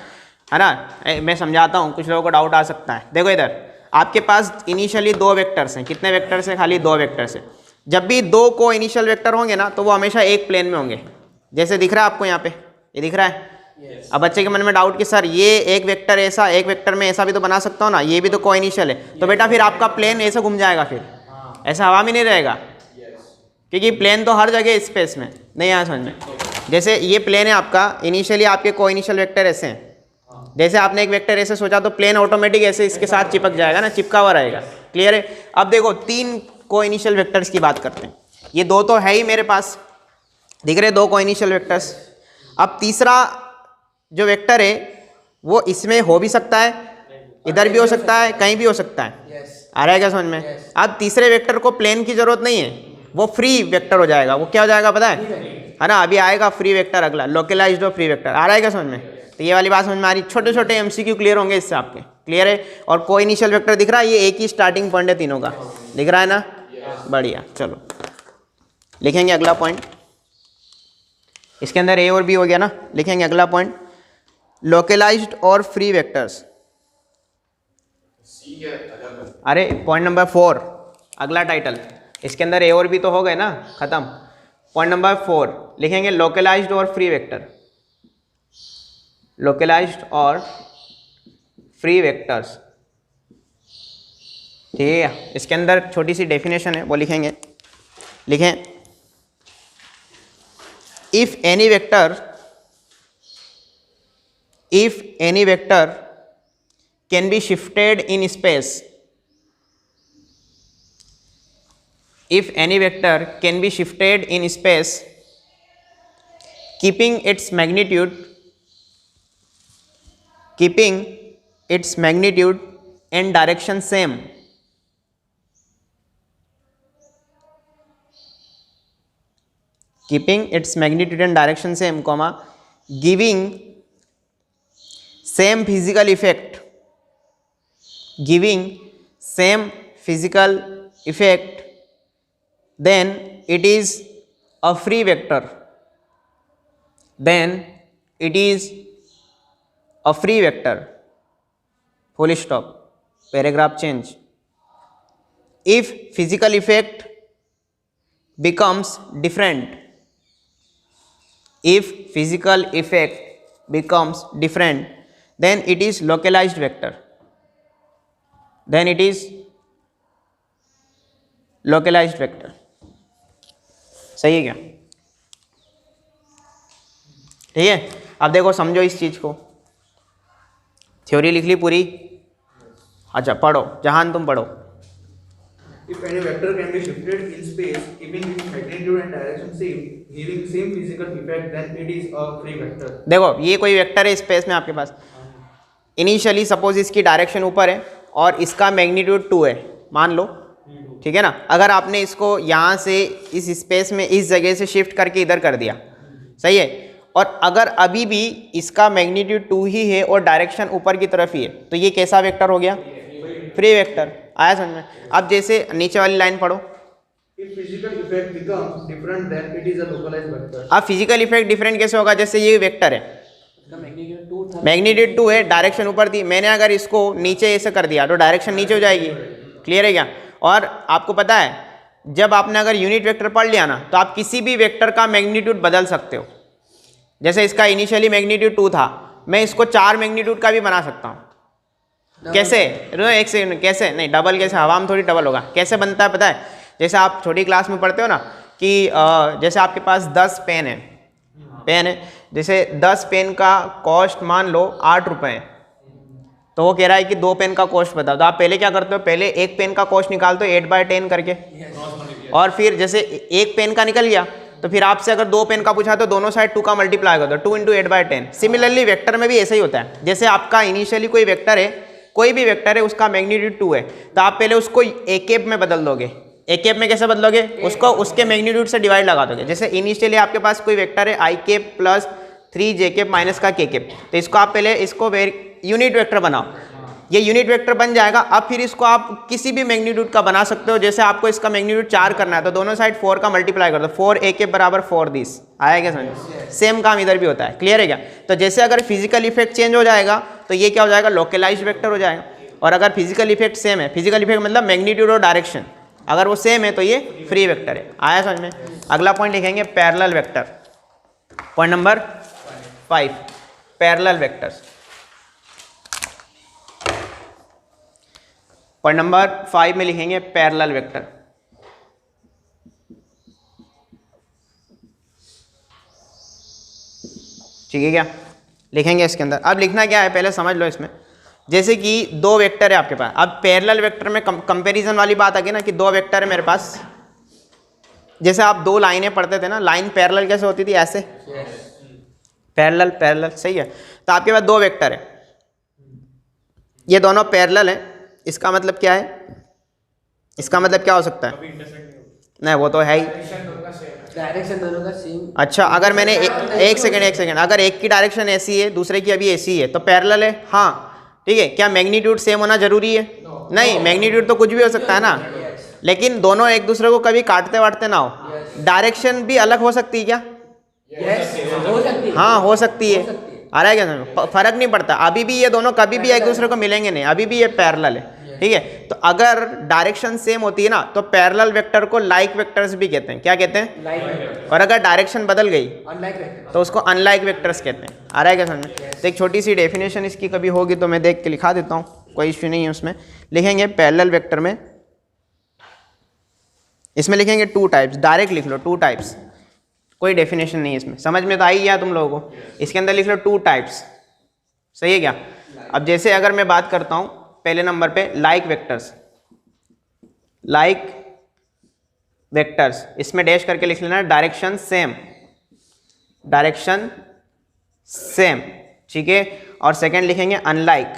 है ना, मैं समझाता हूँ, कुछ लोगों को डाउट आ सकता है। देखो इधर आपके पास इनिशियली 2 वेक्टर्स हैं, कितने वेक्टर्स हैं, खाली 2 वेक्टर्स हैं। जब भी 2 को इनिशियल वेक्टर होंगे ना तो वो हमेशा एक प्लेन में होंगे, जैसे दिख रहा है आपको यहाँ पे, ये दिख रहा है। अब बच्चे के मन में डाउट कि सर ये एक वेक्टर ऐसा, एक वेक्टर में ऐसा भी तो बना सकता हूँ ना, ये भी तो को इनिशियल है। तो बेटा फिर आपका प्लेन ऐसे घूम जाएगा, फिर ऐसा हवा में नहीं रहेगा, क्योंकि प्लेन तो हर जगह स्पेस में नहीं आया समझ में। जैसे ये प्लेन है आपका, इनिशियली आपके को इनिशियल वेक्टर ऐसे हैं, जैसे आपने एक वेक्टर ऐसे सोचा तो प्लेन ऑटोमेटिक ऐसे इसके साथ चिपक जाएगा ना, चिपका हुआ रहेगा। क्लियर है। अब देखो 3 को इनिशियल वेक्टर्स की बात करते हैं, ये 2 तो है ही मेरे पास, दिख रहे 2 को इनिशियल वेक्टर्स। अब तीसरा जो वेक्टर है वो इसमें हो भी सकता है, इधर भी हो सकता है, कहीं भी हो सकता है। आ रहा है क्या समझ में। अब तीसरे वेक्टर को प्लेन की जरूरत नहीं है, वो फ्री वेक्टर हो जाएगा। वो क्या हो जाएगा पता है ना, अभी आएगा फ्री वेक्टर अगला, लोकलाइज्ड फ्री वेक्टर। आ रहा है क्या समझ में। तो ये वाली बात समझ में आ रही, छोटे छोटे एमसीक्यू क्लियर होंगे इससे आपके। क्लियर है। और को इनिशियल वेक्टर दिख रहा है, ये एक ही स्टार्टिंग पॉइंट है तीनों का, दिख रहा है ना, बढ़िया। चलो लिखेंगे अगला पॉइंट, इसके अंदर ए और बी हो गया ना, लिखेंगे अगला पॉइंट, लोकलाइज्ड और फ्री वेक्टर्स। अरे पॉइंट नंबर 4 अगला टाइटल, इसके अंदर ए और बी तो हो गए ना, खत्म। पॉइंट नंबर 4 लिखेंगे लोकलाइज्ड और फ्री वेक्टर, लोकलाइज्ड और फ्री वेक्टर्स। ठीक है, इसके अंदर छोटी सी डेफिनेशन है वो लिखेंगे, लिखें if any vector can be shifted in space, if any vector can be shifted in space keeping its magnitude and direction same, keeping its magnitude and direction same, comma giving same physical effect, then it is a free vector, then it is a free vector, full stop, paragraph change। If physical effect becomes different, if physical effect becomes different, then it is localized vector, then it is localized vector. सही है क्या? ठीक है, अब देखो समझो इस चीज को, थ्योरी लिख ली पूरी, अच्छा पढ़ो, जहान तुम पढ़ो. If any vector can be shifted in space, keeping its magnitude and direction same, giving same physical effect, then it is a free vector. देखो ये कोई वेक्टर है स्पेस में आपके पास, इनिशियली सपोज इसकी डायरेक्शन ऊपर है और इसका मैग्नीट्यूड 2 है मान लो, ठीक है ना. अगर आपने इसको यहाँ से इस स्पेस में इस जगह से शिफ्ट करके इधर कर दिया, सही है, और अगर अभी भी इसका मैग्नीट्यूड 2 ही है और डायरेक्शन ऊपर की तरफ ही है, तो ये कैसा वेक्टर हो गया? Free vector. आया समझ में? अब जैसे नीचे वाली लाइन पढ़ो. If physical effect becomes different, then it is a localized vector. अब फिजिकल इफेक्ट डिफरेंट कैसे होगा? जैसे ये वेक्टर है, मैग्नीट्यूड 2 था, मैग्नीट्यूड 2 है, डायरेक्शन ऊपर थी, मैंने अगर इसको नीचे ऐसे कर दिया तो डायरेक्शन नीचे हो जाएगी. क्लियर है क्या? और आपको पता है जब आपने अगर यूनिट वेक्टर पढ़ लिया ना, तो आप किसी भी वेक्टर का मैग्नीट्यूड बदल सकते हो. जैसे इसका इनिशियली मैग्नीट्यूड 2 था, मैं इसको 4 मैग्नीट्यूड का भी बना सकता हूँ. कैसे? एक सेकंड, कैसे? नहीं डबल कैसे, हवा में थोड़ी डबल होगा. कैसे बनता है पता है? जैसे आप छोटी क्लास में पढ़ते हो ना कि जैसे आपके पास 10 पेन है, जैसे 10 पेन का कॉस्ट मान लो 8 रुपये है, तो वो कह रहा है कि 2 पेन का कॉस्ट बताओ. तो आप पहले क्या करते हो? पहले एक पेन का कॉस्ट निकालते हो 8/10 करके, और फिर जैसे एक पेन का निकल गया तो फिर आपसे अगर 2 पेन का पूछा तो दोनों साइड 2 का मल्टीप्लाई कर दो, 2 × 8/10. सिमिलरली वेक्टर में भी ऐसा ही होता है. जैसे आपका इनिशियली कोई वेक्टर है, कोई भी वेक्टर है, उसका मैग्नीट्यूड 2 है, तो आप पहले उसको ए कैप में बदल दोगे. ए कैप में कैसे बदलोगे? उसको उसके मैग्नीट्यूड से डिवाइड लगा दोगे. जैसे इनिशियली आपके पास कोई वेक्टर है i cap plus 3j cap minus का के कैप, तो इसको आप पहले इसको यूनिट वेक्टर बनाओ, ये यूनिट वेक्टर बन जाएगा. अब फिर इसको आप किसी भी मैग्नीट्यूड का बना सकते हो. जैसे आपको इसका मैग्नीट्यूड 4 करना है तो दोनों साइड 4 का मल्टीप्लाई कर दो, 4a कैप बराबर 4 दिस. आया क्या समझ? सेम काम इधर भी होता है. क्लियर है क्या? तो जैसे अगर फिजिकल इफेक्ट चेंज हो जाएगा तो ये क्या हो जाएगा? लोकलाइज्ड वेक्टर हो जाएगा. और अगर फिजिकल इफेक्ट सेम है, फिजिकल इफेक्ट मतलब मैग्नीट्यूड और डायरेक्शन अगर वो सेम है तो ये फ्री वेक्टर है. आया समझ में? अगला पॉइंट लिखेंगे parallel vector. Point number 5, parallel vectors. Point number 5 में लिखेंगे पैरेलल वेक्टर. ठीक है क्या? लिखेंगे इसके अंदर. अब लिखना क्या है पहले समझ लो इसमें. जैसे कि 2 वेक्टर है आपके पास, अब पैरेलल वेक्टर में कंपैरिजन वाली बात आ गई ना कि 2 वेक्टर है मेरे पास. जैसे आप 2 लाइनें पढ़ते थे ना, लाइन पैरेलल कैसे होती थी? ऐसे पैरेलल, सही है. तो आपके पास 2 वेक्टर है, ये दोनों पैरेलल है. इसका मतलब क्या है? इसका मतलब क्या हो सकता है? नहीं वो तो है ही, डायरेक्शन दोनों का सेम. अच्छा अगर मैंने एक सेकंड, अगर एक की डायरेक्शन ऐसी है दूसरे की अभी ऐसी है तो पैरेलल है. हाँ ठीक है. क्या मैग्नीट्यूड सेम होना जरूरी है? नहीं, मैग्नीट्यूड तो कुछ भी हो सकता है ना, लेकिन दोनों एक दूसरे को कभी काटते वाटते ना हो. डायरेक्शन भी अलग हो सकती है क्या? हो सकती है. हाँ हो सकती है. आ रहा है क्या समझ? फर्क नहीं पड़ता. अभी भी ये दोनों कभी भी एक दूसरे को मिलेंगे नहीं, अभी भी ये पैरेलल है. ठीक है. तो अगर डायरेक्शन सेम होती है ना तो पैरेलल वेक्टर को लाइक वेक्टर्स भी कहते हैं. क्या कहते हैं? Like vector. और अगर डायरेक्शन बदल गई अनलाइक वेक्टर तो उसको अनलाइक वेक्टर्स कहते हैं. आ रहा है क्या समझ में? तो एक छोटी सी डेफिनेशन इसकी कभी होगी तो मैं देख के लिखा देता हूँ, कोई इश्यू नहीं है उसमें. लिखेंगे पैरेलल वेक्टर में, इसमें लिखेंगे 2 टाइप्स. डायरेक्ट लिख लो 2 टाइप्स, कोई डेफिनेशन नहीं है इसमें. समझ में तो आई गया तुम लोगों को? इसके अंदर लिख लो 2 टाइप्स. सही है क्या? अब जैसे अगर मैं बात करता हूँ पहले नंबर पे लाइक वेक्टर्स, लाइक वेक्टर्स, इसमें डैश करके लिख लेना डायरेक्शन सेम, डायरेक्शन सेम. ठीक है. और सेकंड लिखेंगे अनलाइक,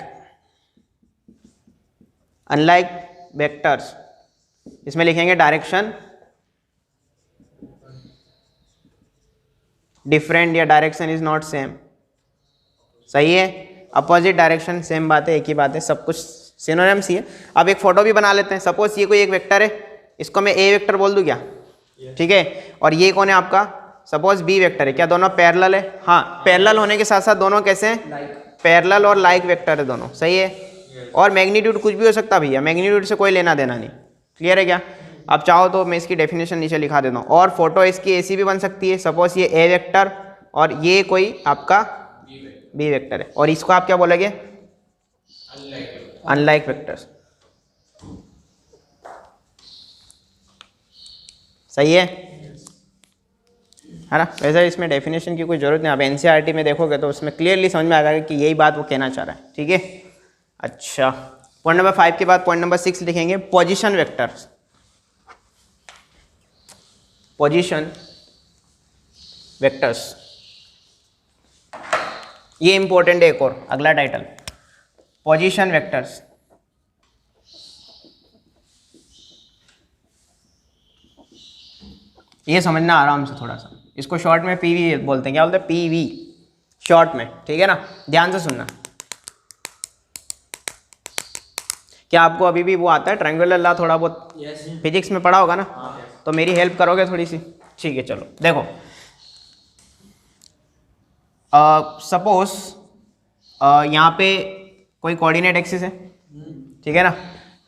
अनलाइक वेक्टर्स, इसमें लिखेंगे डायरेक्शन डिफरेंट या डायरेक्शन इज नॉट सेम. सही है. अपोजिट डायरेक्शन सेम बात है, एक ही बात है, सब कुछ सिनोनिम्स ही है. अब एक फोटो भी बना लेते हैं. सपोज ये कोई एक वेक्टर है, इसको मैं ए वेक्टर बोल दूं क्या? ठीक है. और ये कौन है आपका? सपोज बी वेक्टर है. क्या दोनों पैरेलल है? हाँ. पैरेलल होने के साथ साथ दोनों कैसे हैं? पैरेलल और लाइक वेक्टर है दोनों. सही है. और मैग्नीट्यूड कुछ भी हो सकता है भैया, मैग्नीट्यूड से कोई लेना देना नहीं. क्लियर है क्या? आप चाहो तो मैं इसकी डेफिनेशन नीचे लिखा देता हूँ। और फोटो इसकी ऐसी भी बन सकती है, सपोज ये ए वेक्टर और ये कोई आपका बी वेक्टर है, और इसको आप क्या बोलोगे? Unlike vectors. सही है ना? वैसे इसमें डेफिनेशन की कोई ज़रूरत नहीं, आप एनसीईआरटी में देखोगे तो उसमें क्लियरली समझ में आ जाएगा कि यही बात वो कहना चाह रहा है। ठीक है, अच्छा पॉइंट नंबर 5 के बाद पॉइंट नंबर 6 लिखेंगे पोजीशन वेक्टर्स। पोजीशन वेक्टर्स, ये इंपॉर्टेंट है। एक और अगला टाइटल पोजीशन वेक्टर्स। ये समझना आराम से थोड़ा सा, इसको शॉर्ट में पीवी बोलते हैं। क्या बोलते हैं? पीवी शॉर्ट में। ठीक है ना, ध्यान से सुनना। क्या आपको अभी भी वो आता है ट्रायंगुलर लॉ? थोड़ा बहुत फिजिक्स में पढ़ा होगा ना, तो मेरी हेल्प करोगे थोड़ी सी? ठीक है चलो देखो, सपोज यहाँ पे कोई कोऑर्डिनेट एक्सिस है, ठीक है ना,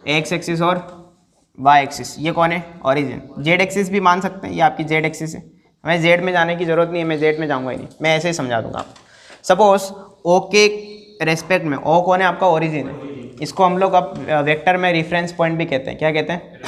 एक्स एक्सिस और वाई एक्सिस। ये कौन है? ओरिजिन। जेड एक्सिस भी मान सकते हैं, ये आपकी जेड एक्सिस है। हमें जेड में जाने की जरूरत नहीं है, मैं जेड में जाऊंगा ही नहीं, मैं ऐसे ही समझा दूंगा आपको। सपोज ओ के रेस्पेक्ट में ओ कौन है? आपका ओरिजिन है। इसको हम लोग अब वेक्टर में रेफरेंस पॉइंट भी कहते हैं। क्या कहते हैं?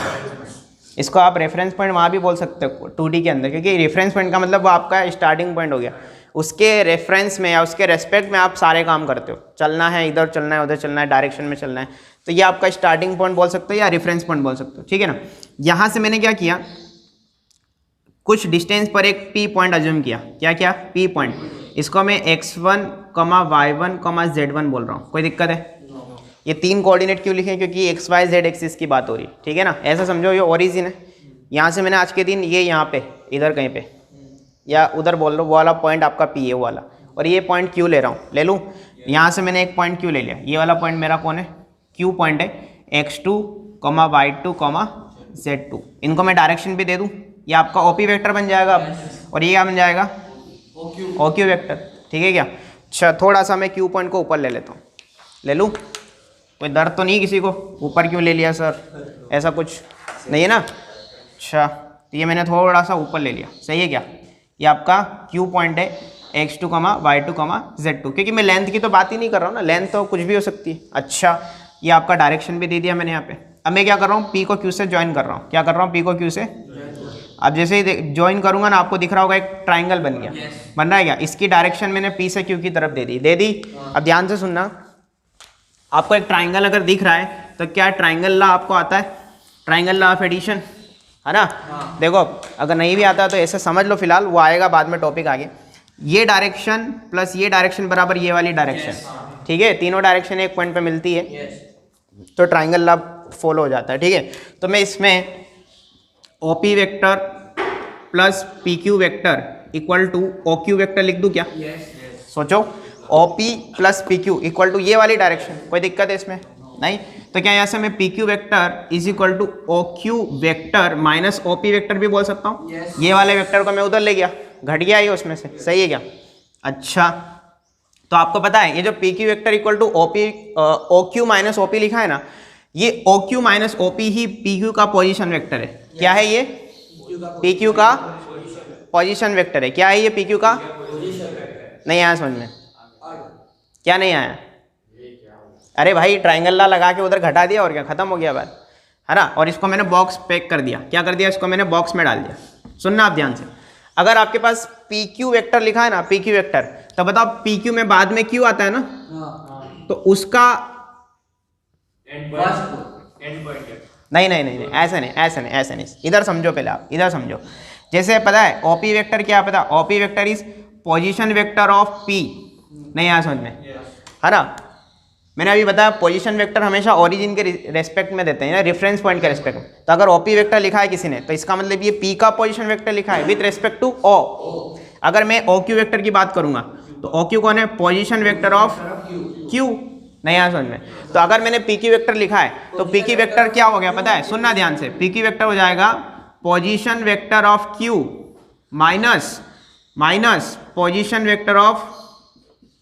इसको आप रेफरेंस पॉइंट वहाँ भी बोल सकते हो 2D के अंदर, क्योंकि रेफरेंस पॉइंट का मतलब वो आपका स्टार्टिंग पॉइंट हो गया। उसके रेफरेंस में या उसके रेस्पेक्ट में आप सारे काम करते हो, चलना है, इधर चलना है, उधर चलना है, डायरेक्शन में चलना है, तो ये आपका स्टार्टिंग पॉइंट बोल सकते हो या रेफरेंस पॉइंट बोल सकते हो। ठीक है ना, यहाँ से मैंने क्या किया, कुछ डिस्टेंस पर एक P पॉइंट अज्यूम किया। क्या क्या? P point. इसको मैं x1, y1, z1 बोल रहा हूँ। कोई दिक्कत है? ये 3 कोऑर्डिनेट क्यों लिखे? क्योंकि एक्स वाई जेड एक्सिस की बात हो रही है। ठीक है ना, ऐसा समझो ये ओरिजिन है। यहाँ से मैंने आज के दिन ये यहाँ पे इधर कहीं पे या उधर बोल लो, वो वाला पॉइंट आपका P है वो वाला, और ये पॉइंट Q ले रहा हूँ, ले लूँ। यहाँ से मैंने एक पॉइंट Q ले लिया, ये वाला पॉइंट मेरा कौन है? Q पॉइंट है। x2, y2, z2, इनको मैं डायरेक्शन भी दे दूँ, ये आपका OP वेक्टर बन जाएगा अब। और ये क्या बन जाएगा? OQ vector. ठीक है क्या? अच्छा थोड़ा सा मैं Q पॉइंट को ऊपर ले लेता हूँ, ले लूँ? कोई दर्द तो नहीं किसी को? ऊपर क्यों ले लिया सर? ऐसा कुछ नहीं है ना? अच्छा तो ये मैंने थोड़ा सा ऊपर ले लिया, सही है क्या? ये आपका Q पॉइंट है, x2, y2, z2, क्योंकि मैं लेंथ की तो बात ही नहीं कर रहा हूँ ना, लेंथ तो कुछ भी हो सकती है। अच्छा ये आपका डायरेक्शन भी दे दिया मैंने यहाँ पे। अब मैं क्या कर रहा हूँ? P को Q से ज्वाइन कर रहा हूँ। क्या कर रहा हूँ? P को Q से। अब जैसे ही ज्वाइन करूँगा ना, आपको दिख रहा होगा एक ट्राइंगल बन गया, बन रहा है क्या? इसकी डायरेक्शन मैंने P से Q की तरफ दे दी। अब ध्यान से सुनना, आपको एक ट्राइंगल अगर दिख रहा है तो क्या ट्राइंगल लॉ आपको आता है? ट्राइंगल लॉ ऑफ एडिशन, है ना? देखो अगर नहीं भी आता तो ऐसे समझ लो फिलहाल, वो आएगा बाद में टॉपिक आगे। ये डायरेक्शन प्लस ये डायरेक्शन बराबर ये वाली डायरेक्शन, ठीक है? तीनों डायरेक्शन एक पॉइंट पे मिलती है तो ट्राइंगल लॉ फॉलो हो जाता है। ठीक है, तो मैं इसमें OP vector plus PQ vector equal to OQ vector लिख दूं क्या? सोचो, OP plus PQ equal to ये वाली डायरेक्शन। कोई दिक्कत है इसमें? नहीं। तो क्या यहाँ से मैं PQ vector is equal to OQ vector minus OP vector भी बोल सकता हूँ? ये वाले वेक्टर को मैं उधर ले गया, घट गया ये उसमें से, सही है क्या? अच्छा तो आपको पता है ये जो PQ vector equal to OQ minus OP लिखा है ना, ये OQ माइनस OP ही PQ का पोजीशन वेक्टर है। क्या है ये? PQ का पोजीशन वेक्टर है। क्या है ये? PQ का। नहीं आया समझ में? क्या नहीं आया? अरे भाई ट्राइंगल ला लगा के उधर घटा दिया और क्या, खत्म हो गया बात, है ना? और इसको मैंने बॉक्स पैक कर दिया। क्या कर दिया? इसको मैंने बॉक्स में डाल दिया। सुनना आप ध्यान से, अगर आपके पास PQ वेक्टर लिखा है ना, PQ वेक्टर, तो बताओ PQ में बाद में Q आता है ना, तो उसका एंड पॉइंट है। नहीं नहीं नहीं नहीं, ऐसे नहीं ऐसे नहीं ऐसे नहीं, इधर समझो पहले, आप इधर समझो। जैसे पता है OP वेक्टर क्या पता? OP vector is position vector of P। नहीं आया समझ में, है ना? मैंने अभी बताया पोजीशन वेक्टर हमेशा ओरिजिन के रेस्पेक्ट में देते हैं ना, रेफरेंस पॉइंट के रेस्पेक्ट में। तो अगर OP वेक्टर लिखा है किसी ने तो इसका मतलब ये P का पोजीशन वेक्टर लिखा है विथ रेस्पेक्ट टू O। अगर मैं OQ वेक्टर की बात करूंगा तो OQ कौन है? Position vector of Q। नहीं आया समझ में? तो अगर मैंने PQ वेक्टर लिखा है तो PQ वेक्टर क्या हो गया पता है? सुनना ध्यान से, PQ वेक्टर हो जाएगा position vector of Q minus position vector of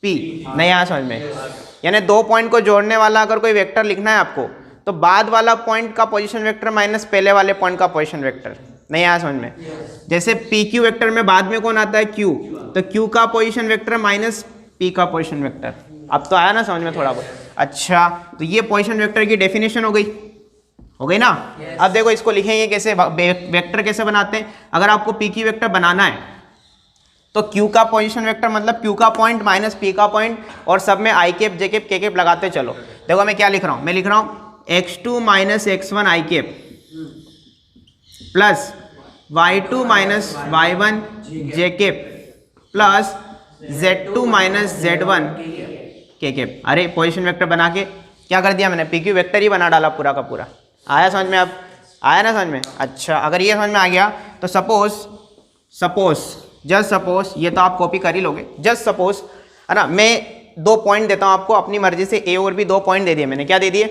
P। नहीं आया समझ में? यानी दो पॉइंट को जोड़ने वाला अगर कोई वेक्टर लिखना है आपको तो बाद वाला पॉइंट का पोजीशन वेक्टर माइनस पहले वाले पॉइंट का पोजीशन वेक्टर। नहीं आया समझ में? जैसे पी क्यू वेक्टर में बाद में कौन आता है? क्यू, तो क्यू का पोजीशन वेक्टर माइनस पी का पोजीशन वेक्टर। अब तो आया ना समझ में थोड़ा बहुत? अच्छा, तो ये पोजीशन वेक्टर की डेफिनेशन हो गई ना? अब देखो इसको लिखेंगे कैसे, वेक्टर कैसे बनाते हैं। अगर आपको पी क्यू वेक्टर बनाना है तो क्यू का पोजीशन वेक्टर मतलब क्यू का पॉइंट माइनस पी का पॉइंट, और सब में आई कैप जे कैप के कैप लगाते चलो। देखो मैं क्या लिख रहा हूँ, मैं लिख रहा हूँ x2 minus x1 i cap plus y2 minus y1 j cap plus z2 minus z1 k cap. अरे पोजीशन वेक्टर बना के क्या कर दिया मैंने? पी क्यू वेक्टर ही बना डाला पूरा का पूरा। आया समझ में? अब आया ना समझ में? अच्छा, अगर ये समझ में आ गया तो सपोज जस्ट सपोज, ये तो आप कॉपी कर ही लोगे, जस्ट सपोज है ना, मैं 2 पॉइंट देता हूँ आपको अपनी मर्जी से, ए और बी 2 पॉइंट दे दिए मैंने। क्या दे दिए?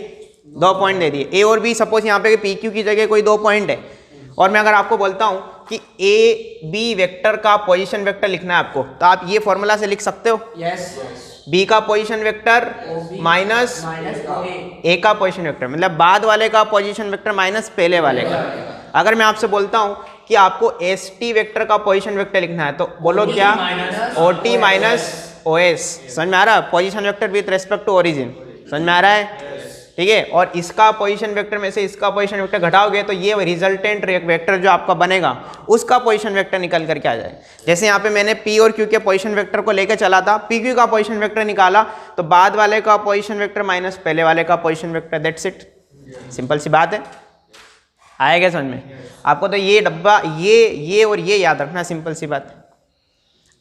2 पॉइंट दे दिए। ए और बी सपोज यहाँ पे पी क्यू की जगह कोई 2 पॉइंट है, और मैं अगर आपको बोलता हूँ कि ए बी वेक्टर का पोजीशन वेक्टर लिखना है आपको, तो आप ये फॉर्मूला से लिख सकते हो। यस। बी का पोजीशन वेक्टर माइनस ए का पोजीशन वेक्टर, मतलब बाद वाले का पोजीशन वेक्टर माइनस पहले वाले का। अगर मैं आपसे बोलता हूँ कि आपको एस टी वेक्टर का पोजीशन वेक्टर लिखना है, तो बोलो क्या? O T minus O S. समझ में आ रहा है? Position vector with respect to origin. समझ में आ रहा है? ठीक है। और इसका पोजीशन वेक्टर में से इसका पोजीशन वेक्टर घटाओगे तो ये रिजल्टेंट वेक्टर जो आपका बनेगा उसका पोजीशन वेक्टर निकल करके आ जाए। जैसे यहाँ पे मैंने पी और क्यू के पोजीशन वेक्टर को लेकर चला था, पी क्यू का पोजीशन वेक्टर निकाला तो बाद वाले का पोजीशन वेक्टर माइनस पहले वाले का position vector, that's it. Simple सी बात है। आएगा समझ में? आपको तो ये डब्बा ये और ये याद रखना, सिंपल सी बात।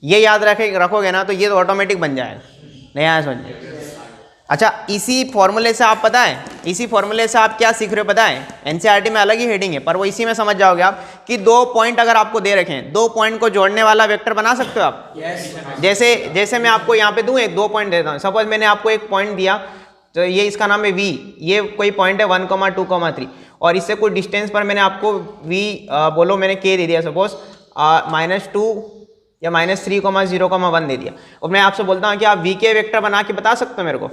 ये याद रखोगे ना तो ये तो ऑटोमेटिक बन जाएगा। नहीं आया समझ में? अच्छा, इसी फॉर्मूले से आप पता है, इसी फॉर्मूले से आप क्या सीख रहे हो पता है? एनसीईआरटी में अलग ही हेडिंग है, पर वो इसी में समझ जाओगे आप कि 2 पॉइंट अगर आपको दे रखे हैं, 2 पॉइंट को जोड़ने वाला वेक्टर बना सकते हो आप। जैसे मैं आपको यहाँ पे दूँ 2 पॉइंट देता हूँ। सपोज मैंने आपको एक पॉइंट दिया, तो ये इसका नाम है v, ये कोई पॉइंट है 1, 2, 3, और इससे कोई डिस्टेंस पर मैंने आपको v बोलो मैंने k दे दिया, सपोज -2 या -3,0,1 दे दिया, और मैं आपसे बोलता हूँ कि आप v के वेक्टर बना के बता सकते हो मेरे को।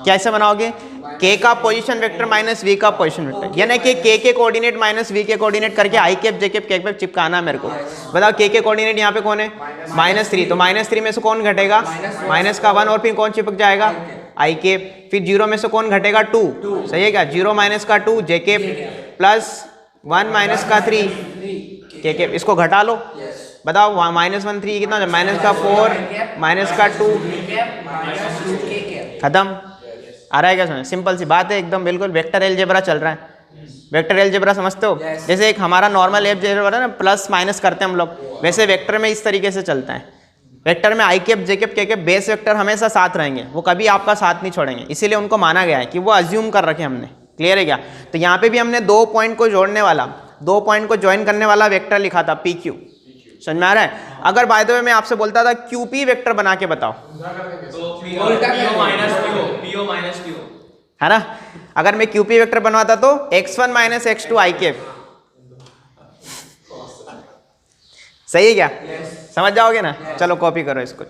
कैसे बनाओगे? k का पोजीशन वेक्टर माइनस v का पोजीशन वेक्टर, यानी कि k के कोऑर्डिनेट माइनस v के कोऑर्डिनेट करके आई कैप जे कैप के कैप चिपकाना है मेरे को। बताओ k के कोऑर्डिनेट यहाँ पे कौन है? -3, तो -3 में से कौन घटेगा? माइनस का 1, और फिर कौन चिपक जाएगा? आई कैप। फिर 0 में से कौन घटेगा? 2। सही है क्या? 0 माइनस का 2 जे कैप प्लस 1 माइनस का 3 के कैप। इसको घटा लो, बताओ -1 3 कितना? माइनस का 4 माइनस का 2 खत्म। आ रहा है क्या समझ? सिंपल सी बात है एकदम, बिल्कुल वेक्टर अलजेब्रा चल रहा है। वेक्टर अलजेब्रा समझते हो? जैसे एक हमारा नॉर्मल अलजेब्रा है ना, प्लस माइनस करते हैं हम लोग, वैसे वेक्टर में इस तरीके से चलता है। वेक्टर में आई कैप जे कैप के कैप बेस वेक्टर हमेशा साथ रहेंगे, वो कभी आपका साथ नहीं छोड़ेंगे, इसीलिए उनको माना गया है कि वो अज्यूम कर रखे हमने। क्लियर है क्या? तो यहाँ पे भी हमने 2 पॉइंट को जोड़ने वाला, 2 पॉइंट को ज्वाइन करने वाला वेक्टर लिखा था पी क्यू। समझ में आ रहा है? अगर बाय द वे मैं आपसे बोलता था क्यूपी वेक्टर बना के बताओ, तो पीओ माइनस क्यू है ना? अगर मैं क्यूपी वेक्टर बनवाता तो x1 माइनस x2 आई कैप। सही है क्या? समझ जाओगे ना? चलो कॉपी करो इसको।